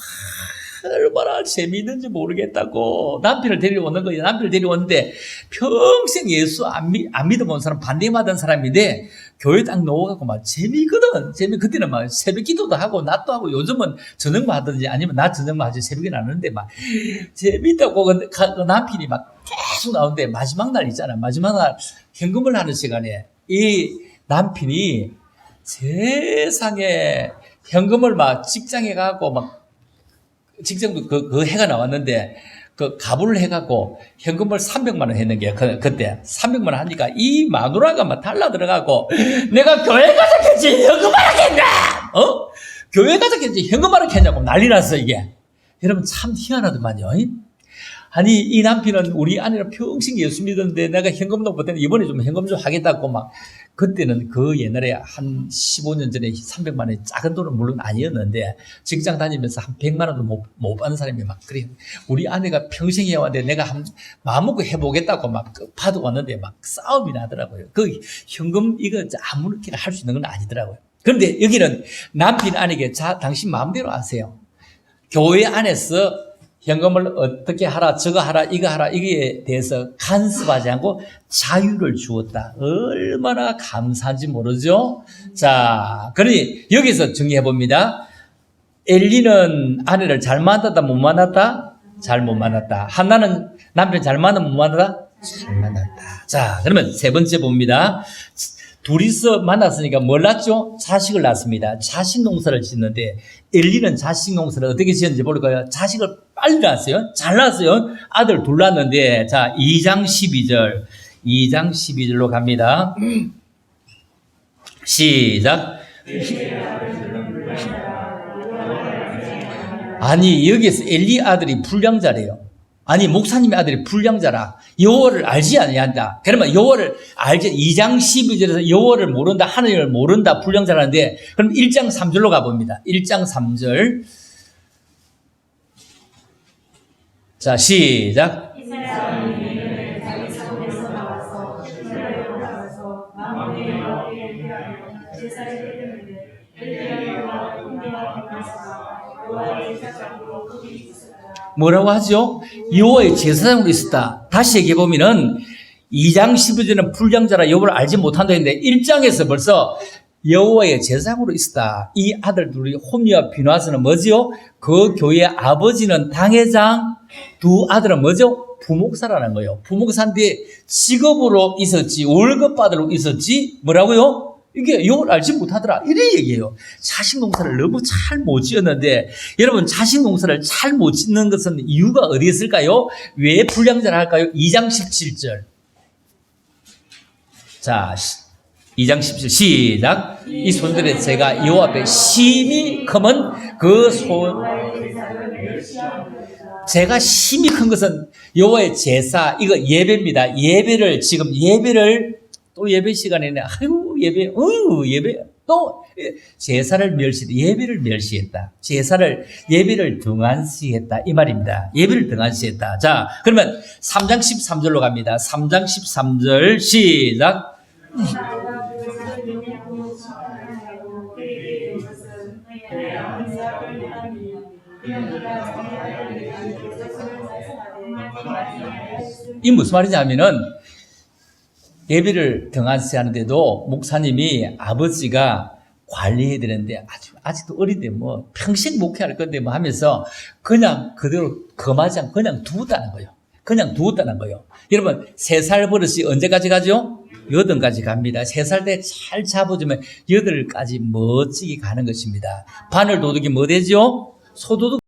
얼마나 재미있는지 모르겠다고 남편을 데리고 오는 거예요. 남편을 데리고 오는데 평생 예수 안 믿어본 사람, 반대하던 사람인데 교회 딱 놓아갖고 막 재미거든. 그때는 막 새벽 기도도 하고 낮도 하고, 요즘은 저녁만 하든지 아니면 낮 저녁만 하지 새벽에 나누는데 막 재미있다고 그 남편이 막 계속 나오는데, 마지막 날 있잖아. 마지막 날 현금을 하는 시간에 이 남편이 세상에 현금을 막 직장에 가고 막 직장도 그 해가 나왔는데 그 가불을 해갖고 현금을 300만 원 했는 게 그때 300만 원 하니까 이 마누라가 막 달라 들어가고, 내가 교회 가자겠지 현금 하라겠냐? 교회 가자겠지 현금 하라겠냐고 난리 났어 이게. 여러분 참 희한하더만요. 아니 이 남편은 우리 아내랑 평생 예수 믿었는데 내가 현금도 못했는데 이번에 좀 현금 좀 하겠다고 막. 그때는 그 옛날에 한 15년 전에 300만 원이 작은 돈은 물론 아니었는데, 직장 다니면서 한 100만 원도 못 받는 사람이 막 그래. 우리 아내가 평생 해왔는데 내가 마음 먹고 해보겠다고 막 받아 왔는데 막 싸움이 나더라고요. 그 현금 이거 아무렇게나 할 수 있는 건 아니더라고요. 그런데 여기는 남편 아내에게 당신 마음대로 하세요. 교회 안에서 현금을 어떻게 하라, 저거 하라, 이거 하라, 이거에 대해서 간섭하지 않고 자유를 주었다. 얼마나 감사한지 모르죠? 자, 그러니 여기서 정리해 봅니다. 엘리는 아내를 잘 만났다, 못 만났다? 잘 못 만났다. 한나는 남편 잘 만났다, 못 만났다? 잘 만났다. 자, 그러면 세 번째 봅니다. 둘이서 만났으니까 뭘 낳죠? 자식을 낳습니다. 자식 농사를 짓는데, 엘리는 자식 농사를 어떻게 지었는지 볼까요? 자식을 빨리 낳았어요. 잘 낳았어요. 아들 둘 낳았는데, 자, 2장 12절로 갑니다. 시작. 아니, 여기에서 엘리 아들이 불량자래요. 아니, 목사님의 아들이 불량자라. 여호와를 알지 아니한다. 그러면 여호와를 알지. 2장 12절에서 여호와를 모른다, 하나님을 모른다, 불량자라는데, 그럼 1장 3절로 가봅니다. 1장 3절. 자, 시작. 뭐라고 하죠? 여호와의 제사장으로 있었다. 다시 얘기해 보면은 2장 12절은 불량자라 여호와를 알지 못한다 했는데 1장에서 벌써 여호와의 제사장으로 있었다. 이 아들 둘이 홈리와 비누아스는 뭐지요? 그 교회의 아버지는 당회장, 두 아들은 뭐죠? 부목사라는 거예요. 부목사인데 직업으로 있었지 월급 받으러 있었지 뭐라고요? 이게 여호와를 알지 못하더라. 이래 얘기해요. 자식 농사를 너무 잘 못 지었는데 여러분 자식 농사를 잘 못 짓는 것은 이유가 어디 있을까요? 왜 불량자라 할까요? 2장 17절. 자, 2장 17절 시작. 이 손들의 제가 여호와 앞에 심히 크면 그 손 제가 심히 큰 것은 여호와의 제사 이거 예배입니다. 예배를 또 예배 시간에는 아유 예배 또 제사를 멸시했다. 예배를 멸시했다. 예배를 등한시했다. 이 말입니다. 예배를 등한시했다. 자, 그러면 3장 13절로 갑니다. 3장 13절 시작. 이 무슨 말이냐면은 예배를 등한시하는데도 목사님이 아버지가 관리해야 되는데 아직도 어린데 뭐 평생 목회할 건데 뭐 하면서 그냥 그대로 금하지 않고 그냥 두었다는 거예요. 그냥 두었다는 거예요. 여러분 3살 버릇이 언제까지 가죠? 8까지 갑니다. 3살 때 잘 잡아주면 8까지 멋지게 가는 것입니다. 바늘 도둑이 뭐 되죠? 소도둑